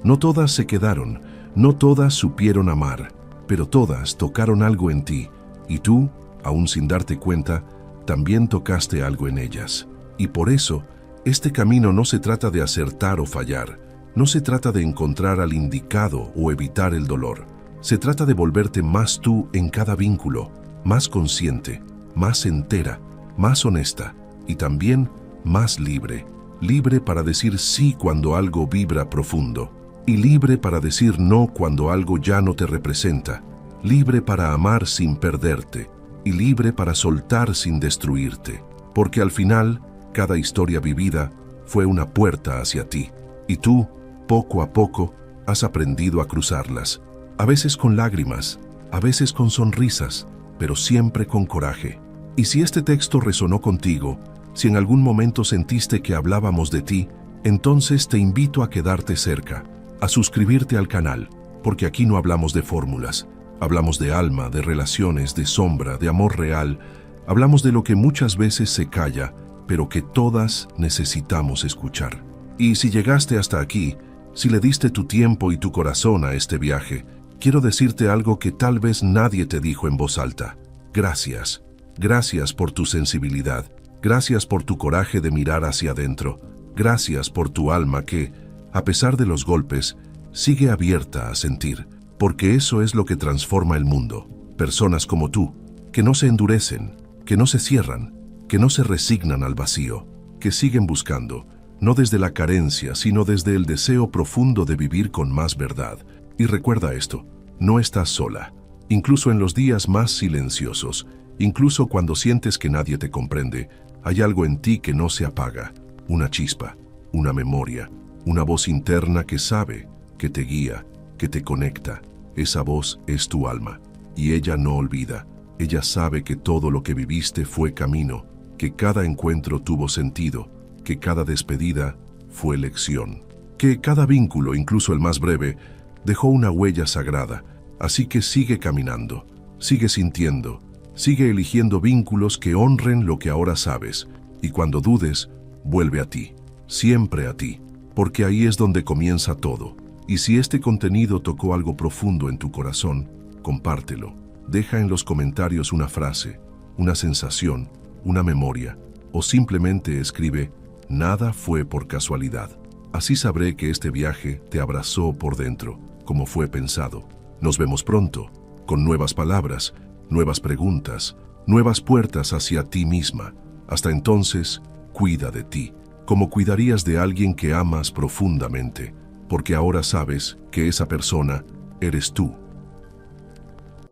No todas se quedaron, no todas supieron amar, pero todas tocaron algo en ti, y tú, aún sin darte cuenta, también tocaste algo en ellas. Y por eso, este camino no se trata de acertar o fallar, no se trata de encontrar al indicado o evitar el dolor. Se trata de volverte más tú en cada vínculo, más consciente, más entera, más honesta y también más libre. Libre para decir sí cuando algo vibra profundo y libre para decir no cuando algo ya no te representa. Libre para amar sin perderte y libre para soltar sin destruirte. Porque al final, cada historia vivida fue una puerta hacia ti y tú, poco a poco, has aprendido a cruzarlas. A veces con lágrimas, a veces con sonrisas, pero siempre con coraje. Y si este texto resonó contigo, si en algún momento sentiste que hablábamos de ti, entonces te invito a quedarte cerca, a suscribirte al canal, porque aquí no hablamos de fórmulas, hablamos de alma, de relaciones, de sombra, de amor real, hablamos de lo que muchas veces se calla, pero que todas necesitamos escuchar. Y si llegaste hasta aquí, si le diste tu tiempo y tu corazón a este viaje, quiero decirte algo que tal vez nadie te dijo en voz alta. Gracias. Gracias por tu sensibilidad. Gracias por tu coraje de mirar hacia adentro. Gracias por tu alma que, a pesar de los golpes, sigue abierta a sentir. Porque eso es lo que transforma el mundo. Personas como tú, que no se endurecen, que no se cierran, que no se resignan al vacío, que siguen buscando, no desde la carencia, sino desde el deseo profundo de vivir con más verdad. Y recuerda esto, no estás sola. Incluso en los días más silenciosos, incluso cuando sientes que nadie te comprende, hay algo en ti que no se apaga. Una chispa, una memoria, una voz interna que sabe, que te guía, que te conecta. Esa voz es tu alma. Y ella no olvida. Ella sabe que todo lo que viviste fue camino, que cada encuentro tuvo sentido, que cada despedida fue lección, que cada vínculo, incluso el más breve, dejó una huella sagrada. Así que sigue caminando, sigue sintiendo, sigue eligiendo vínculos que honren lo que ahora sabes. Y cuando dudes, vuelve a ti, siempre a ti, porque ahí es donde comienza todo. Y si este contenido tocó algo profundo en tu corazón, compártelo. Deja en los comentarios una frase, una sensación, una memoria, o simplemente escribe, nada fue por casualidad. Así sabré que este viaje te abrazó por dentro, como fue pensado. Nos vemos pronto, con nuevas palabras, nuevas preguntas, nuevas puertas hacia ti misma. Hasta entonces, cuida de ti, como cuidarías de alguien que amas profundamente, porque ahora sabes que esa persona eres tú.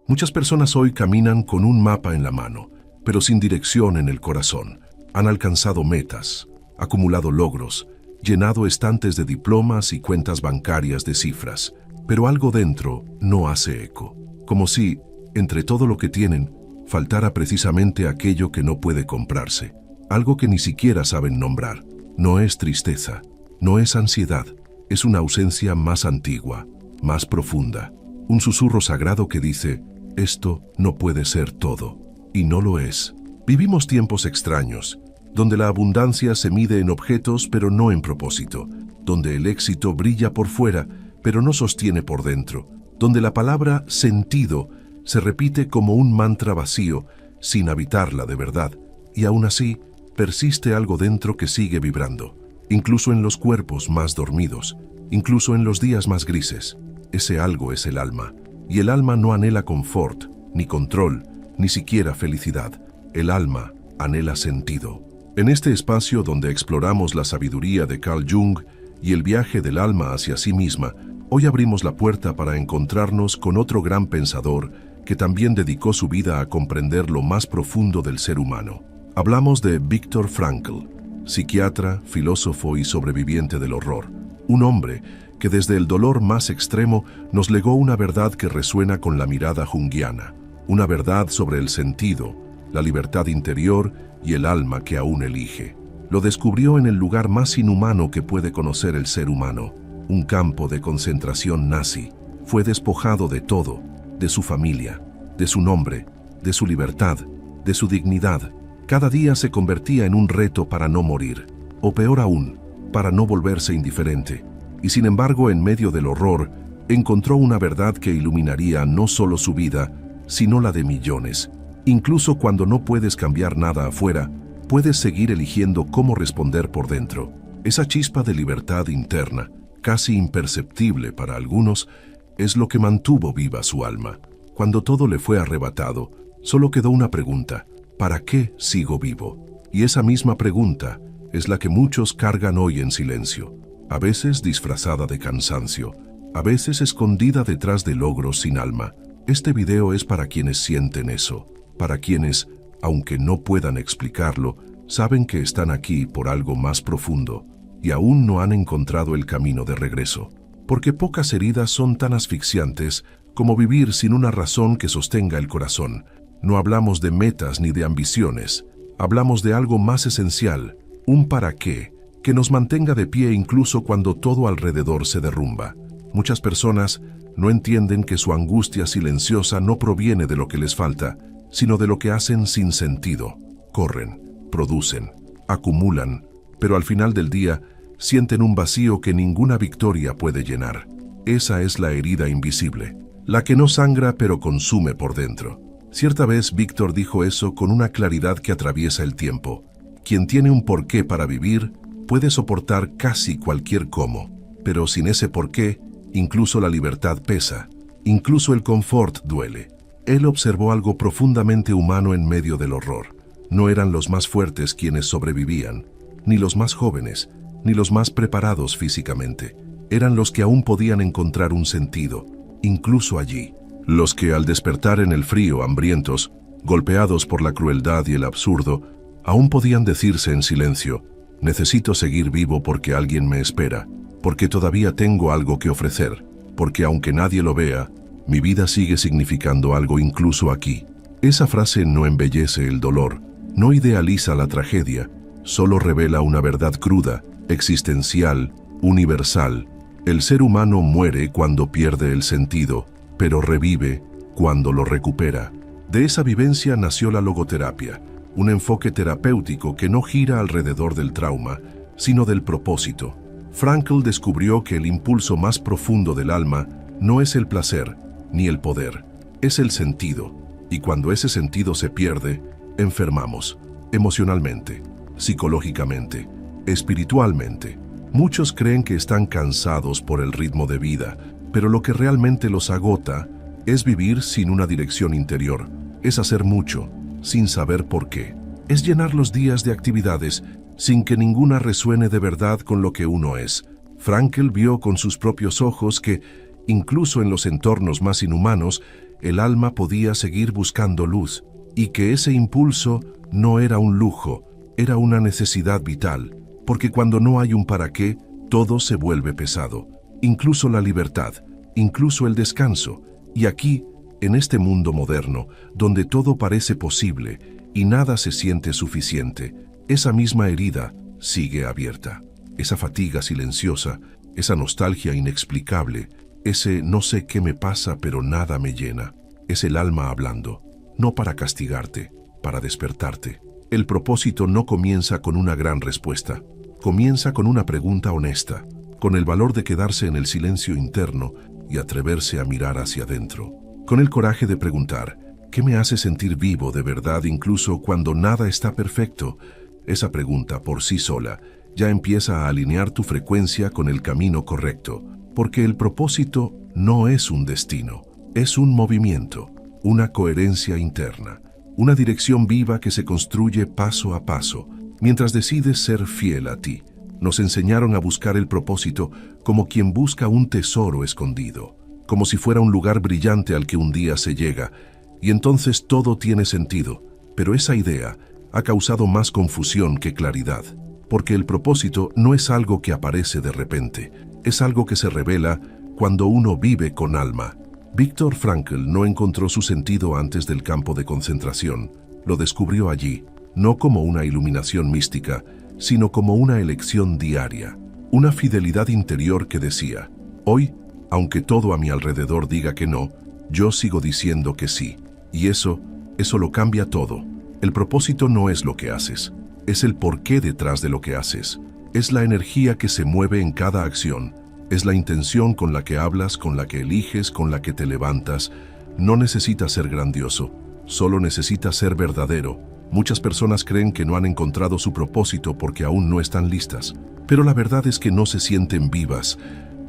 Muchas personas hoy caminan con un mapa en la mano, pero sin dirección en el corazón. Han alcanzado metas, acumulado logros, llenado estantes de diplomas y cuentas bancarias de cifras, pero algo dentro no hace eco, como si, entre todo lo que tienen, faltara precisamente aquello que no puede comprarse, algo que ni siquiera saben nombrar. No es tristeza, no es ansiedad, es una ausencia más antigua, más profunda, un susurro sagrado que dice, esto no puede ser todo, y no lo es. Vivimos tiempos extraños, donde la abundancia se mide en objetos pero no en propósito, donde el éxito brilla por fuera pero no sostiene por dentro, donde la palabra sentido se repite como un mantra vacío sin habitarla de verdad, y aún así persiste algo dentro que sigue vibrando, incluso en los cuerpos más dormidos, incluso en los días más grises. Ese algo es el alma, y el alma no anhela confort, ni control, ni siquiera felicidad. El alma anhela sentido. En este espacio donde exploramos la sabiduría de Carl Jung y el viaje del alma hacia sí misma, hoy abrimos la puerta para encontrarnos con otro gran pensador que también dedicó su vida a comprender lo más profundo del ser humano. Hablamos de Viktor Frankl, psiquiatra, filósofo y sobreviviente del horror. Un hombre que desde el dolor más extremo nos legó una verdad que resuena con la mirada junguiana, una verdad sobre el sentido, la libertad interior y el alma que aún elige. Lo descubrió en el lugar más inhumano que puede conocer el ser humano, un campo de concentración nazi. Fue despojado de todo, de su familia, de su nombre, de su libertad, de su dignidad. Cada día se convertía en un reto para no morir, o peor aún, para no volverse indiferente. Y sin embargo, en medio del horror, encontró una verdad que iluminaría no solo su vida, sino la de millones. Incluso cuando no puedes cambiar nada afuera, puedes seguir eligiendo cómo responder por dentro. Esa chispa de libertad interna, casi imperceptible para algunos, es lo que mantuvo viva su alma. Cuando todo le fue arrebatado, solo quedó una pregunta: ¿para qué sigo vivo? Y esa misma pregunta es la que muchos cargan hoy en silencio, a veces disfrazada de cansancio, a veces escondida detrás de logros sin alma. Este video es para quienes sienten eso, para quienes, aunque no puedan explicarlo, saben que están aquí por algo más profundo y aún no han encontrado el camino de regreso. Porque pocas heridas son tan asfixiantes como vivir sin una razón que sostenga el corazón. No hablamos de metas ni de ambiciones, hablamos de algo más esencial, un para qué, que nos mantenga de pie incluso cuando todo alrededor se derrumba. Muchas personas no entienden que su angustia silenciosa no proviene de lo que les falta, sino de lo que hacen sin sentido. Corren, producen, acumulan, pero al final del día sienten un vacío que ninguna victoria puede llenar. Esa es la herida invisible, la que no sangra pero consume por dentro. Cierta vez Víctor dijo eso con una claridad que atraviesa el tiempo. Quien tiene un porqué para vivir puede soportar casi cualquier cómo, pero sin ese porqué, incluso la libertad pesa, incluso el confort duele. Él observó algo profundamente humano en medio del horror. No eran los más fuertes quienes sobrevivían, ni los más jóvenes, ni los más preparados físicamente. Eran los que aún podían encontrar un sentido, incluso allí. Los que al despertar en el frío, hambrientos, golpeados por la crueldad y el absurdo, aún podían decirse en silencio: necesito seguir vivo porque alguien me espera, porque todavía tengo algo que ofrecer, porque aunque nadie lo vea, mi vida sigue significando algo incluso aquí. Esa frase no embellece el dolor, no idealiza la tragedia, solo revela una verdad cruda, existencial, universal. El ser humano muere cuando pierde el sentido, pero revive cuando lo recupera. De esa vivencia nació la logoterapia, un enfoque terapéutico que no gira alrededor del trauma, sino del propósito. Frankl descubrió que el impulso más profundo del alma no es el placer, ni el poder, es el sentido. Y cuando ese sentido se pierde, enfermamos, emocionalmente, psicológicamente, espiritualmente. Muchos creen que están cansados por el ritmo de vida, pero lo que realmente los agota es vivir sin una dirección interior, es hacer mucho, sin saber por qué. Es llenar los días de actividades sin que ninguna resuene de verdad con lo que uno es. Frankl vio con sus propios ojos que, incluso en los entornos más inhumanos, el alma podía seguir buscando luz, y que ese impulso no era un lujo, era una necesidad vital. Porque cuando no hay un para qué, todo se vuelve pesado, incluso la libertad, incluso el descanso. Y aquí, en este mundo moderno, donde todo parece posible y nada se siente suficiente, esa misma herida sigue abierta. Esa fatiga silenciosa, esa nostalgia inexplicable, ese no sé qué me pasa pero nada me llena, es el alma hablando, no para castigarte, para despertarte. El propósito no comienza con una gran respuesta, comienza con una pregunta honesta, con el valor de quedarse en el silencio interno y atreverse a mirar hacia adentro, con el coraje de preguntar, ¿qué me hace sentir vivo de verdad incluso cuando nada está perfecto? Esa pregunta por sí sola ya empieza a alinear tu frecuencia con el camino correcto, porque el propósito no es un destino, es un movimiento, una coherencia interna, una dirección viva que se construye paso a paso, mientras decides ser fiel a ti. Nos enseñaron a buscar el propósito como quien busca un tesoro escondido, como si fuera un lugar brillante al que un día se llega, y entonces todo tiene sentido, pero esa idea ha causado más confusión que claridad, porque el propósito no es algo que aparece de repente, es algo que se revela cuando uno vive con alma. Viktor Frankl no encontró su sentido antes del campo de concentración, lo descubrió allí, no como una iluminación mística, sino como una elección diaria, una fidelidad interior que decía, hoy, aunque todo a mi alrededor diga que no, yo sigo diciendo que sí, y eso lo cambia todo. El propósito no es lo que haces, es el porqué detrás de lo que haces, es la energía que se mueve en cada acción, es la intención con la que hablas, con la que eliges, con la que te levantas. No necesita ser grandioso, solo necesita ser verdadero. Muchas personas creen que no han encontrado su propósito porque aún no están listas, pero la verdad es que no se sienten vivas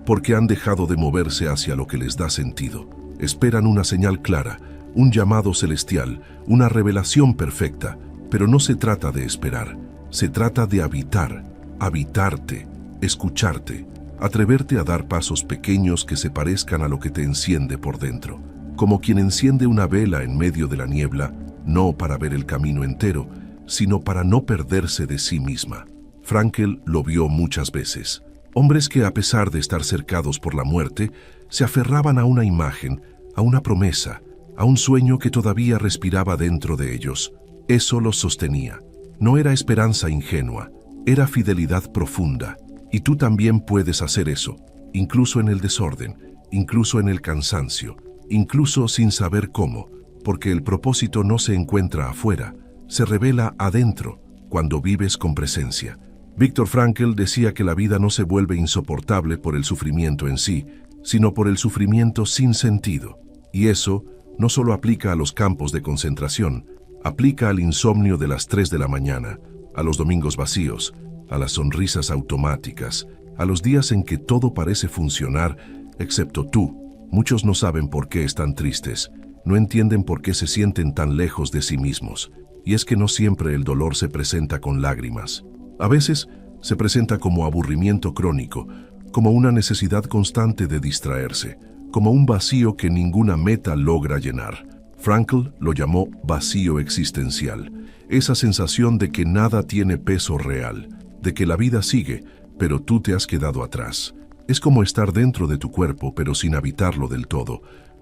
porque han dejado de moverse hacia lo que les da sentido. Esperan una señal clara, un llamado celestial, una revelación perfecta, pero no se trata de esperar, se trata de habitar, habitarte, escucharte, atreverte a dar pasos pequeños que se parezcan a lo que te enciende por dentro, como quien enciende una vela en medio de la niebla, no para ver el camino entero, sino para no perderse de sí misma. Frankl lo vio muchas veces. Hombres que, a pesar de estar cercados por la muerte, se aferraban a una imagen, a una promesa, a un sueño que todavía respiraba dentro de ellos. Eso los sostenía. No era esperanza ingenua, era fidelidad profunda. Y tú también puedes hacer eso, incluso en el desorden, incluso en el cansancio, incluso sin saber cómo, porque el propósito no se encuentra afuera, se revela adentro, cuando vives con presencia. Viktor Frankl decía que la vida no se vuelve insoportable por el sufrimiento en sí, sino por el sufrimiento sin sentido. Y eso no solo aplica a los campos de concentración, aplica al insomnio de las 3 de la mañana, a los domingos vacíos, a las sonrisas automáticas, a los días en que todo parece funcionar, excepto tú. Muchos no saben por qué están tristes, no entienden por qué se sienten tan lejos de sí mismos. Y es que no siempre el dolor se presenta con lágrimas. A veces se presenta como aburrimiento crónico, como una necesidad constante de distraerse, como un vacío que ninguna meta logra llenar. Frankl lo llamó vacío existencial, esa sensación de que nada tiene peso real, de que la vida sigue, pero tú te has quedado atrás. Es como estar dentro de tu cuerpo, pero sin habitarlo del todo,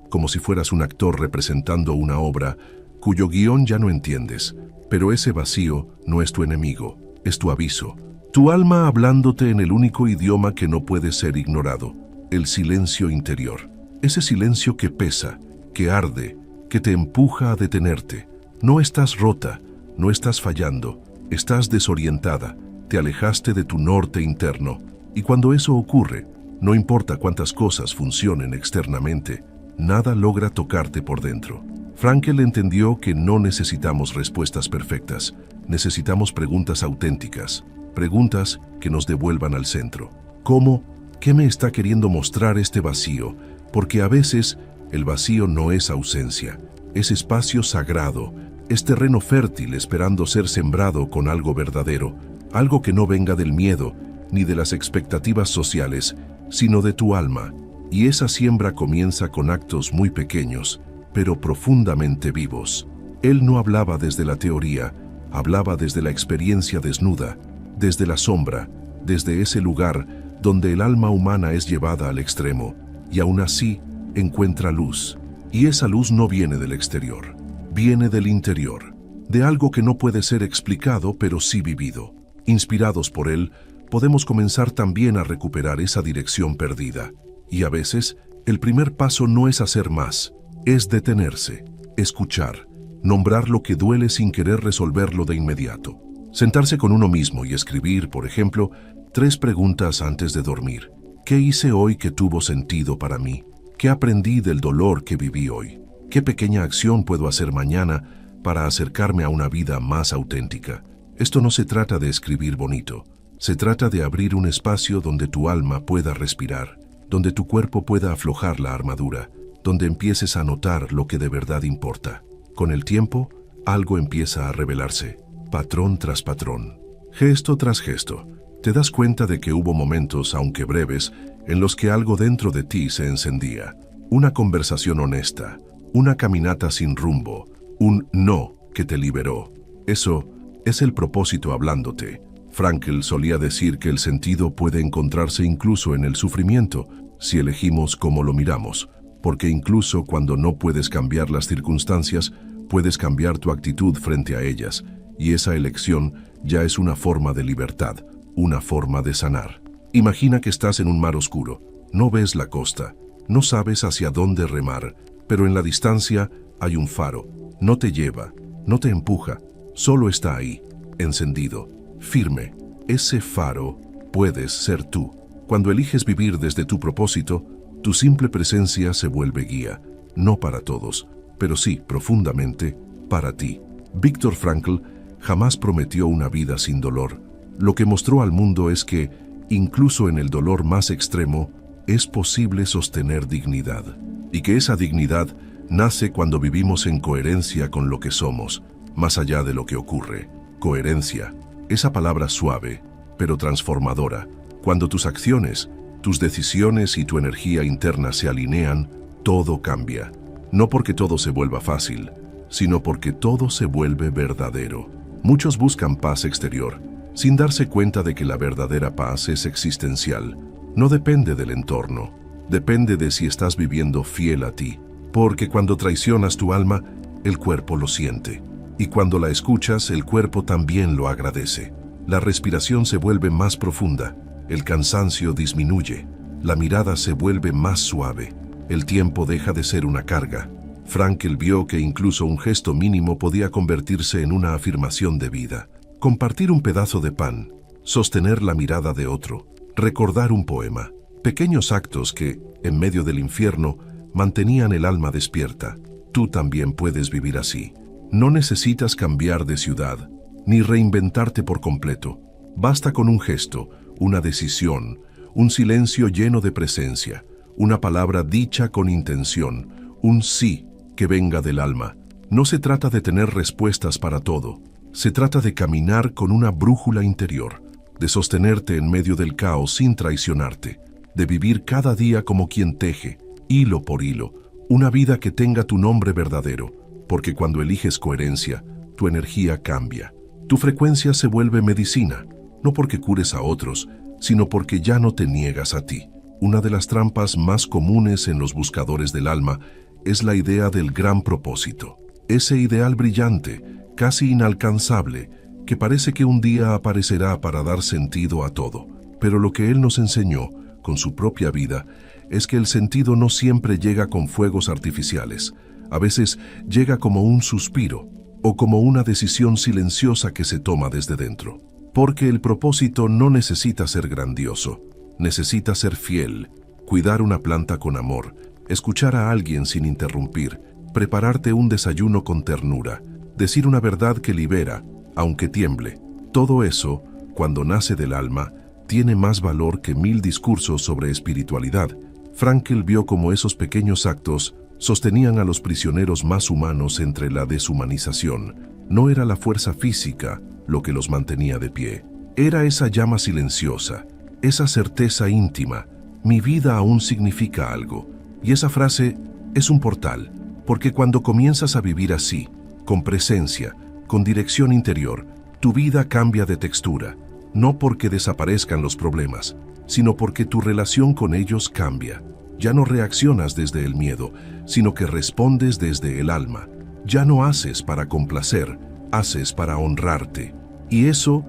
como si fueras un actor representando una obra cuyo guión ya no entiendes, pero ese vacío no es tu enemigo, es tu aviso. Tu alma hablándote en el único idioma que no puede ser ignorado, el silencio interior. Ese silencio que pesa, que arde, que te empuja a detenerte. No estás rota, no estás fallando, estás desorientada. Te alejaste de tu norte interno, y cuando eso ocurre, no importa cuántas cosas funcionen externamente, nada logra tocarte por dentro. Frankl entendió que no necesitamos respuestas perfectas, necesitamos preguntas auténticas, preguntas que nos devuelvan al centro. ¿Cómo? ¿Qué me está queriendo mostrar este vacío? Porque a veces el vacío no es ausencia, es espacio sagrado, es terreno fértil esperando ser sembrado con algo verdadero, algo que no venga del miedo ni de las expectativas sociales, sino de tu alma. Y esa siembra comienza con actos muy pequeños, pero profundamente vivos. Él no hablaba desde la teoría, hablaba desde la experiencia desnuda, desde la sombra, desde ese lugar donde el alma humana es llevada al extremo, y aún así encuentra luz. Y esa luz no viene del exterior, viene del interior, de algo que no puede ser explicado pero sí vivido. Inspirados por él, podemos comenzar también a recuperar esa dirección perdida. Y a veces, el primer paso no es hacer más, es detenerse, escuchar, nombrar lo que duele sin querer resolverlo de inmediato. Sentarse con uno mismo y escribir, por ejemplo, 3 preguntas antes de dormir. ¿Qué hice hoy que tuvo sentido para mí? ¿Qué aprendí del dolor que viví hoy? ¿Qué pequeña acción puedo hacer mañana para acercarme a una vida más auténtica? Esto no se trata de escribir bonito. Se trata de abrir un espacio donde tu alma pueda respirar, donde tu cuerpo pueda aflojar la armadura, donde empieces a notar lo que de verdad importa. Con el tiempo, algo empieza a revelarse, patrón tras patrón, gesto tras gesto. Te das cuenta de que hubo momentos, aunque breves, en los que algo dentro de ti se encendía. Una conversación honesta, una caminata sin rumbo, un no que te liberó. Eso es el propósito hablándote. Frankl solía decir que el sentido puede encontrarse incluso en el sufrimiento, si elegimos cómo lo miramos, porque incluso cuando no puedes cambiar las circunstancias, puedes cambiar tu actitud frente a ellas, y esa elección ya es una forma de libertad, una forma de sanar. Imagina que estás en un mar oscuro, no ves la costa, no sabes hacia dónde remar, pero en la distancia hay un faro, no te lleva, no te empuja, solo está ahí, encendido, firme. Ese faro puedes ser tú. Cuando eliges vivir desde tu propósito, tu simple presencia se vuelve guía, no para todos, pero sí, profundamente, para ti. Viktor Frankl jamás prometió una vida sin dolor. Lo que mostró al mundo es que, incluso en el dolor más extremo, es posible sostener dignidad. Y que esa dignidad nace cuando vivimos en coherencia con lo que somos, más allá de lo que ocurre. Coherencia, esa palabra suave, pero transformadora. Cuando tus acciones, tus decisiones y tu energía interna se alinean, todo cambia. No porque todo se vuelva fácil, sino porque todo se vuelve verdadero. Muchos buscan paz exterior, sin darse cuenta de que la verdadera paz es existencial. No depende del entorno, depende de si estás viviendo fiel a ti. Porque cuando traicionas tu alma, el cuerpo lo siente. Y cuando la escuchas, el cuerpo también lo agradece. La respiración se vuelve más profunda, el cansancio disminuye, la mirada se vuelve más suave, el tiempo deja de ser una carga. Frankl vio que incluso un gesto mínimo podía convertirse en una afirmación de vida. Compartir un pedazo de pan, sostener la mirada de otro, recordar un poema, pequeños actos que, en medio del infierno, mantenían el alma despierta. Tú también puedes vivir así. No necesitas cambiar de ciudad, ni reinventarte por completo. Basta con un gesto, una decisión, un silencio lleno de presencia, una palabra dicha con intención, un sí que venga del alma. No se trata de tener respuestas para todo. Se trata de caminar con una brújula interior, de sostenerte en medio del caos sin traicionarte, de vivir cada día como quien teje, hilo por hilo, una vida que tenga tu nombre verdadero, porque cuando eliges coherencia, tu energía cambia. Tu frecuencia se vuelve medicina, no porque cures a otros, sino porque ya no te niegas a ti. Una de las trampas más comunes en los buscadores del alma es la idea del gran propósito. Ese ideal brillante, casi inalcanzable, que parece que un día aparecerá para dar sentido a todo. Pero lo que él nos enseñó, con su propia vida, es que el sentido no siempre llega con fuegos artificiales. A veces llega como un suspiro o como una decisión silenciosa que se toma desde dentro. Porque el propósito no necesita ser grandioso, necesita ser fiel, cuidar una planta con amor, escuchar a alguien sin interrumpir, prepararte un desayuno con ternura, decir una verdad que libera, aunque tiemble. Todo eso, cuando nace del alma, tiene más valor que 1000 discursos sobre espiritualidad. Frankl vio cómo esos pequeños actos sostenían a los prisioneros más humanos entre la deshumanización. No era la fuerza física lo que los mantenía de pie. Era esa llama silenciosa, esa certeza íntima. Mi vida aún significa algo. Y esa frase es un portal, porque cuando comienzas a vivir así, con presencia, con dirección interior, tu vida cambia de textura. no porque desaparezcan los problemas, sino porque tu relación con ellos cambia. Ya no reaccionas desde el miedo, sino que respondes desde el alma. Ya no haces para complacer, haces para honrarte. Y eso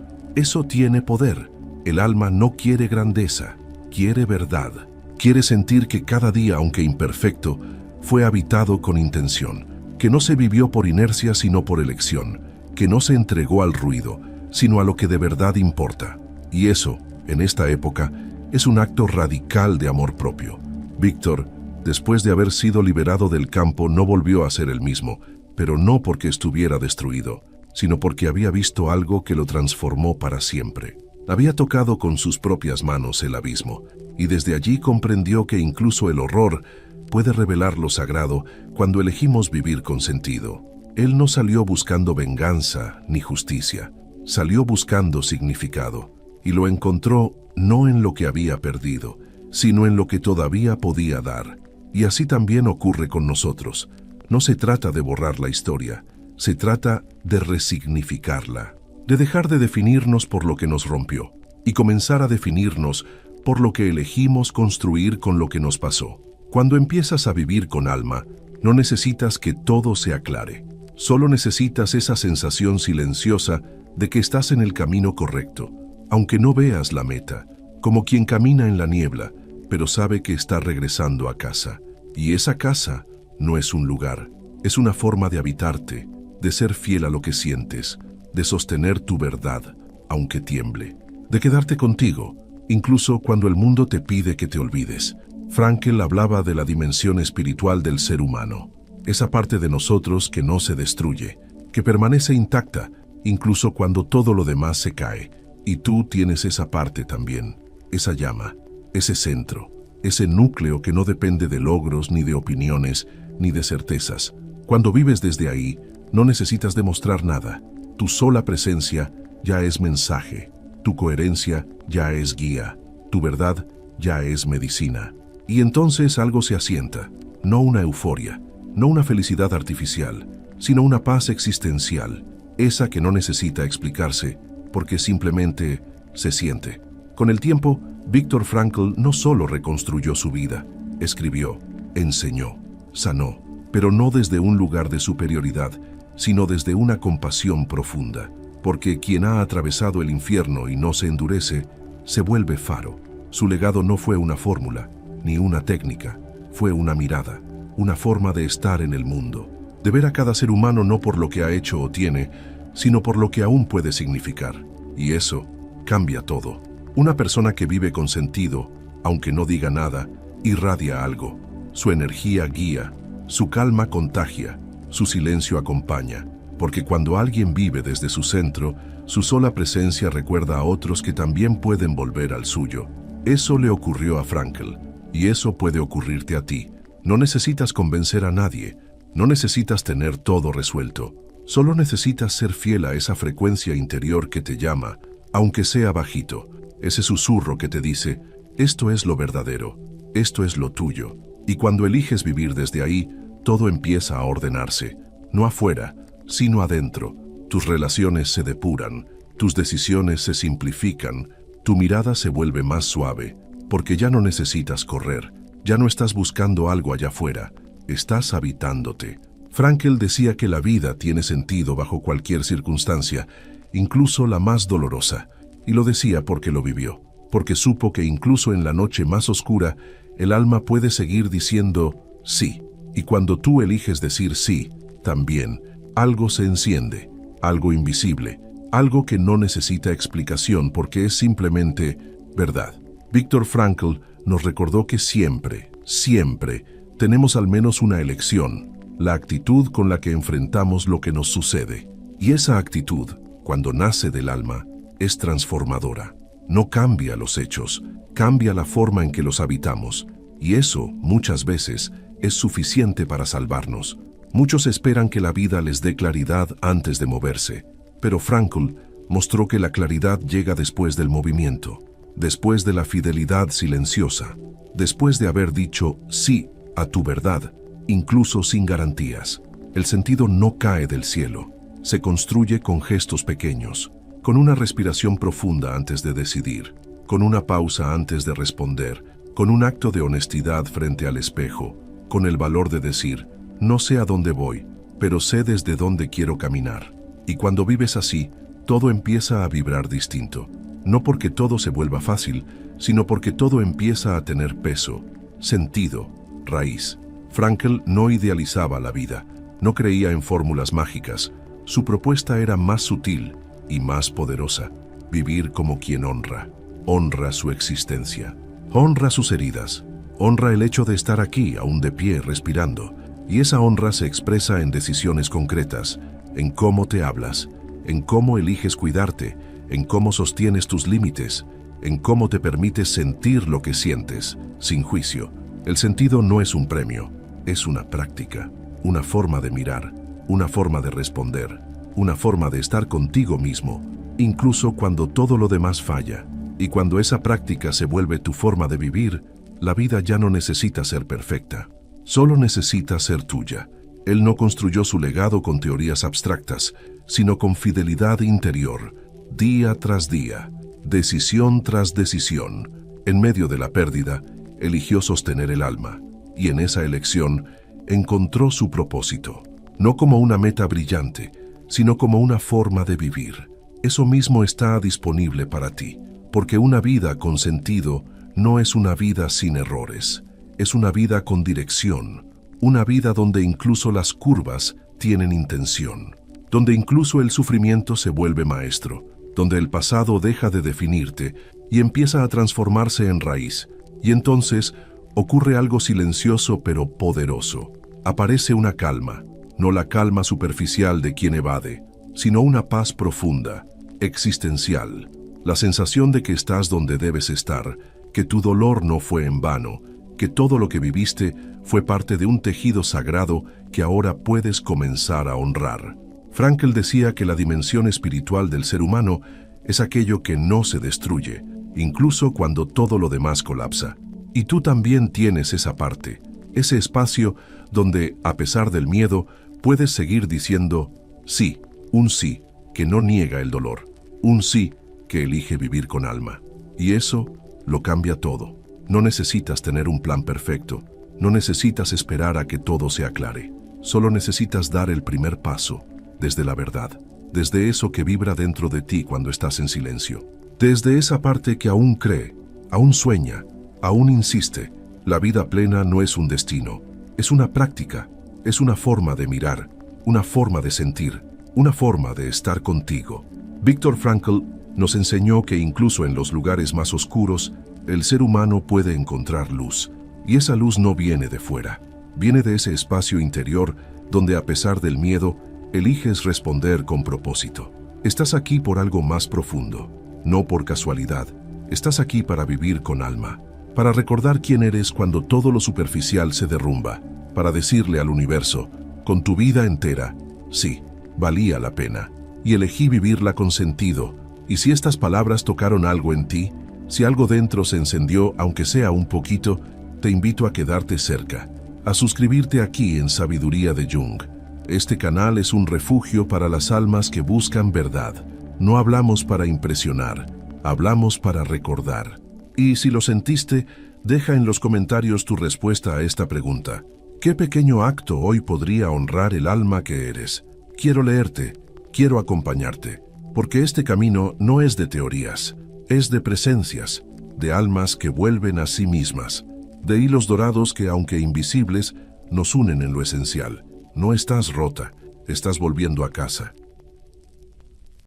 tiene poder. El alma no quiere grandeza, quiere verdad. Quiere sentir que cada día, aunque imperfecto, fue habitado con intención, que no se vivió por inercia sino por elección, que no se entregó al ruido, sino a lo que de verdad importa. Y eso, en esta época, es un acto radical de amor propio. Víctor, después de haber sido liberado del campo, no volvió a ser el mismo, pero no porque estuviera destruido, sino porque había visto algo que lo transformó para siempre. Había tocado con sus propias manos el abismo, y desde allí comprendió que incluso el horror puede revelar lo sagrado cuando elegimos vivir con sentido. Él no salió buscando venganza ni justicia, salió buscando significado, y lo encontró no en lo que había perdido, sino en lo que todavía podía dar. Y así también ocurre con nosotros. No se trata de borrar la historia, se trata de resignificarla, de dejar de definirnos por lo que nos rompió y comenzar a definirnos por lo que elegimos construir con lo que nos pasó. Cuando empiezas a vivir con alma, no necesitas que todo se aclare. Solo necesitas esa sensación silenciosa de que estás en el camino correcto, aunque no veas la meta, como quien camina en la niebla, pero sabe que está regresando a casa. Y esa casa no es un lugar, es una forma de habitarte, de ser fiel a lo que sientes, de sostener tu verdad, aunque tiemble, de quedarte contigo, incluso cuando el mundo te pide que te olvides. Frankl hablaba de la dimensión espiritual del ser humano, esa parte de nosotros que no se destruye, que permanece intacta, incluso cuando todo lo demás se cae. Y tú tienes esa parte también, esa llama, ese centro, ese núcleo que no depende de logros, ni de opiniones, ni de certezas. Cuando vives desde ahí, no necesitas demostrar nada. Tu sola presencia ya es mensaje, tu coherencia ya es guía, tu verdad ya es medicina. Y entonces algo se asienta, no una euforia, no una felicidad artificial, sino una paz existencial, esa que no necesita explicarse, porque simplemente se siente. Con el tiempo, Viktor Frankl no solo reconstruyó su vida, escribió, enseñó, sanó, pero no desde un lugar de superioridad, sino desde una compasión profunda, porque quien ha atravesado el infierno y no se endurece, se vuelve faro. Su legado no fue una fórmula, ni una técnica, fue una mirada, una forma de estar en el mundo, de ver a cada ser humano no por lo que ha hecho o tiene, sino por lo que aún puede significar. Y eso cambia todo. Una persona que vive con sentido, aunque no diga nada, irradia algo. Su energía guía, su calma contagia, su silencio acompaña, porque cuando alguien vive desde su centro, su sola presencia recuerda a otros que también pueden volver al suyo. Eso le ocurrió a Frankl, y eso puede ocurrirte a ti. No necesitas convencer a nadie, no necesitas tener todo resuelto, solo necesitas ser fiel a esa frecuencia interior que te llama, aunque sea bajito, ese susurro que te dice, esto es lo verdadero, esto es lo tuyo. Y cuando eliges vivir desde ahí, todo empieza a ordenarse, no afuera, sino adentro. Tus relaciones se depuran, tus decisiones se simplifican, tu mirada se vuelve más suave, porque ya no necesitas correr, ya no estás buscando algo allá afuera, estás habitándote. Frankl decía que la vida tiene sentido bajo cualquier circunstancia, incluso la más dolorosa, y lo decía porque lo vivió, porque supo que incluso en la noche más oscura, el alma puede seguir diciendo sí, y cuando tú eliges decir sí, también, algo se enciende, algo invisible, algo que no necesita explicación porque es simplemente verdad. Viktor Frankl nos recordó que siempre, siempre, tenemos al menos una elección, la actitud con la que enfrentamos lo que nos sucede. Y esa actitud, cuando nace del alma, es transformadora. No cambia los hechos, cambia la forma en que los habitamos. Y eso, muchas veces, es suficiente para salvarnos. Muchos esperan que la vida les dé claridad antes de moverse, pero Frankl mostró que la claridad llega después del movimiento, después de la fidelidad silenciosa, después de haber dicho sí a tu verdad, incluso sin garantías. El sentido no cae del cielo, se construye con gestos pequeños, con una respiración profunda antes de decidir, con una pausa antes de responder, con un acto de honestidad frente al espejo, con el valor de decir, no sé a dónde voy, pero sé desde dónde quiero caminar. Y cuando vives así, todo empieza a vibrar distinto. No porque todo se vuelva fácil, sino porque todo empieza a tener peso, sentido, raíz. Frankl no idealizaba la vida, no creía en fórmulas mágicas. Su propuesta era más sutil y más poderosa. Vivir como quien honra. Honra su existencia. Honra sus heridas. Honra el hecho de estar aquí, aún de pie, respirando. Y esa honra se expresa en decisiones concretas, en cómo te hablas, en cómo eliges cuidarte, en cómo sostienes tus límites, en cómo te permites sentir lo que sientes, sin juicio. El sentido no es un premio, es una práctica, una forma de mirar, una forma de responder, una forma de estar contigo mismo, incluso cuando todo lo demás falla. Y cuando esa práctica se vuelve tu forma de vivir, la vida ya no necesita ser perfecta, solo necesita ser tuya. Él no construyó su legado con teorías abstractas, sino con fidelidad interior, día tras día, decisión tras decisión. En medio de la pérdida, eligió sostener el alma, y en esa elección encontró su propósito, no como una meta brillante, sino como una forma de vivir. Eso mismo está disponible para ti, porque una vida con sentido no es una vida sin errores, es una vida con dirección, una vida donde incluso las curvas tienen intención, donde incluso el sufrimiento se vuelve maestro, donde el pasado deja de definirte y empieza a transformarse en raíz. Y entonces ocurre algo silencioso pero poderoso. Aparece una calma, no la calma superficial de quien evade, sino una paz profunda, existencial, la sensación de que estás donde debes estar, que tu dolor no fue en vano, que todo lo que viviste fue parte de un tejido sagrado que ahora puedes comenzar a honrar. Frankl decía que la dimensión espiritual del ser humano es aquello que no se destruye, incluso cuando todo lo demás colapsa. Y tú también tienes esa parte, ese espacio donde, a pesar del miedo, puedes seguir diciendo sí, un sí que no niega el dolor, un sí que elige vivir con alma. Y eso lo cambia todo. No necesitas tener un plan perfecto, no necesitas esperar a que todo se aclare. Solo necesitas dar el primer paso, desde la verdad, desde eso que vibra dentro de ti cuando estás en silencio. Desde esa parte que aún cree, aún sueña, aún insiste. La vida plena no es un destino, es una práctica, es una forma de mirar, una forma de sentir, una forma de estar contigo. Viktor Frankl nos enseñó que incluso en los lugares más oscuros, el ser humano puede encontrar luz. Y esa luz no viene de fuera, viene de ese espacio interior donde, a pesar del miedo, eliges responder con propósito. Estás aquí por algo más profundo, no por casualidad. Estás aquí para vivir con alma, para recordar quién eres cuando todo lo superficial se derrumba, para decirle al universo, con tu vida entera, sí, valía la pena, y elegí vivirla con sentido. Y si estas palabras tocaron algo en ti, si algo dentro se encendió, aunque sea un poquito, te invito a quedarte cerca, a suscribirte aquí en Sabiduría de Jung. Este canal es un refugio para las almas que buscan verdad. No hablamos para impresionar, hablamos para recordar. Y si lo sentiste, deja en los comentarios tu respuesta a esta pregunta. ¿Qué pequeño acto hoy podría honrar el alma que eres? Quiero leerte, quiero acompañarte, porque este camino no es de teorías, es de presencias, de almas que vuelven a sí mismas, de hilos dorados que, aunque invisibles, nos unen en lo esencial. No estás rota, estás volviendo a casa.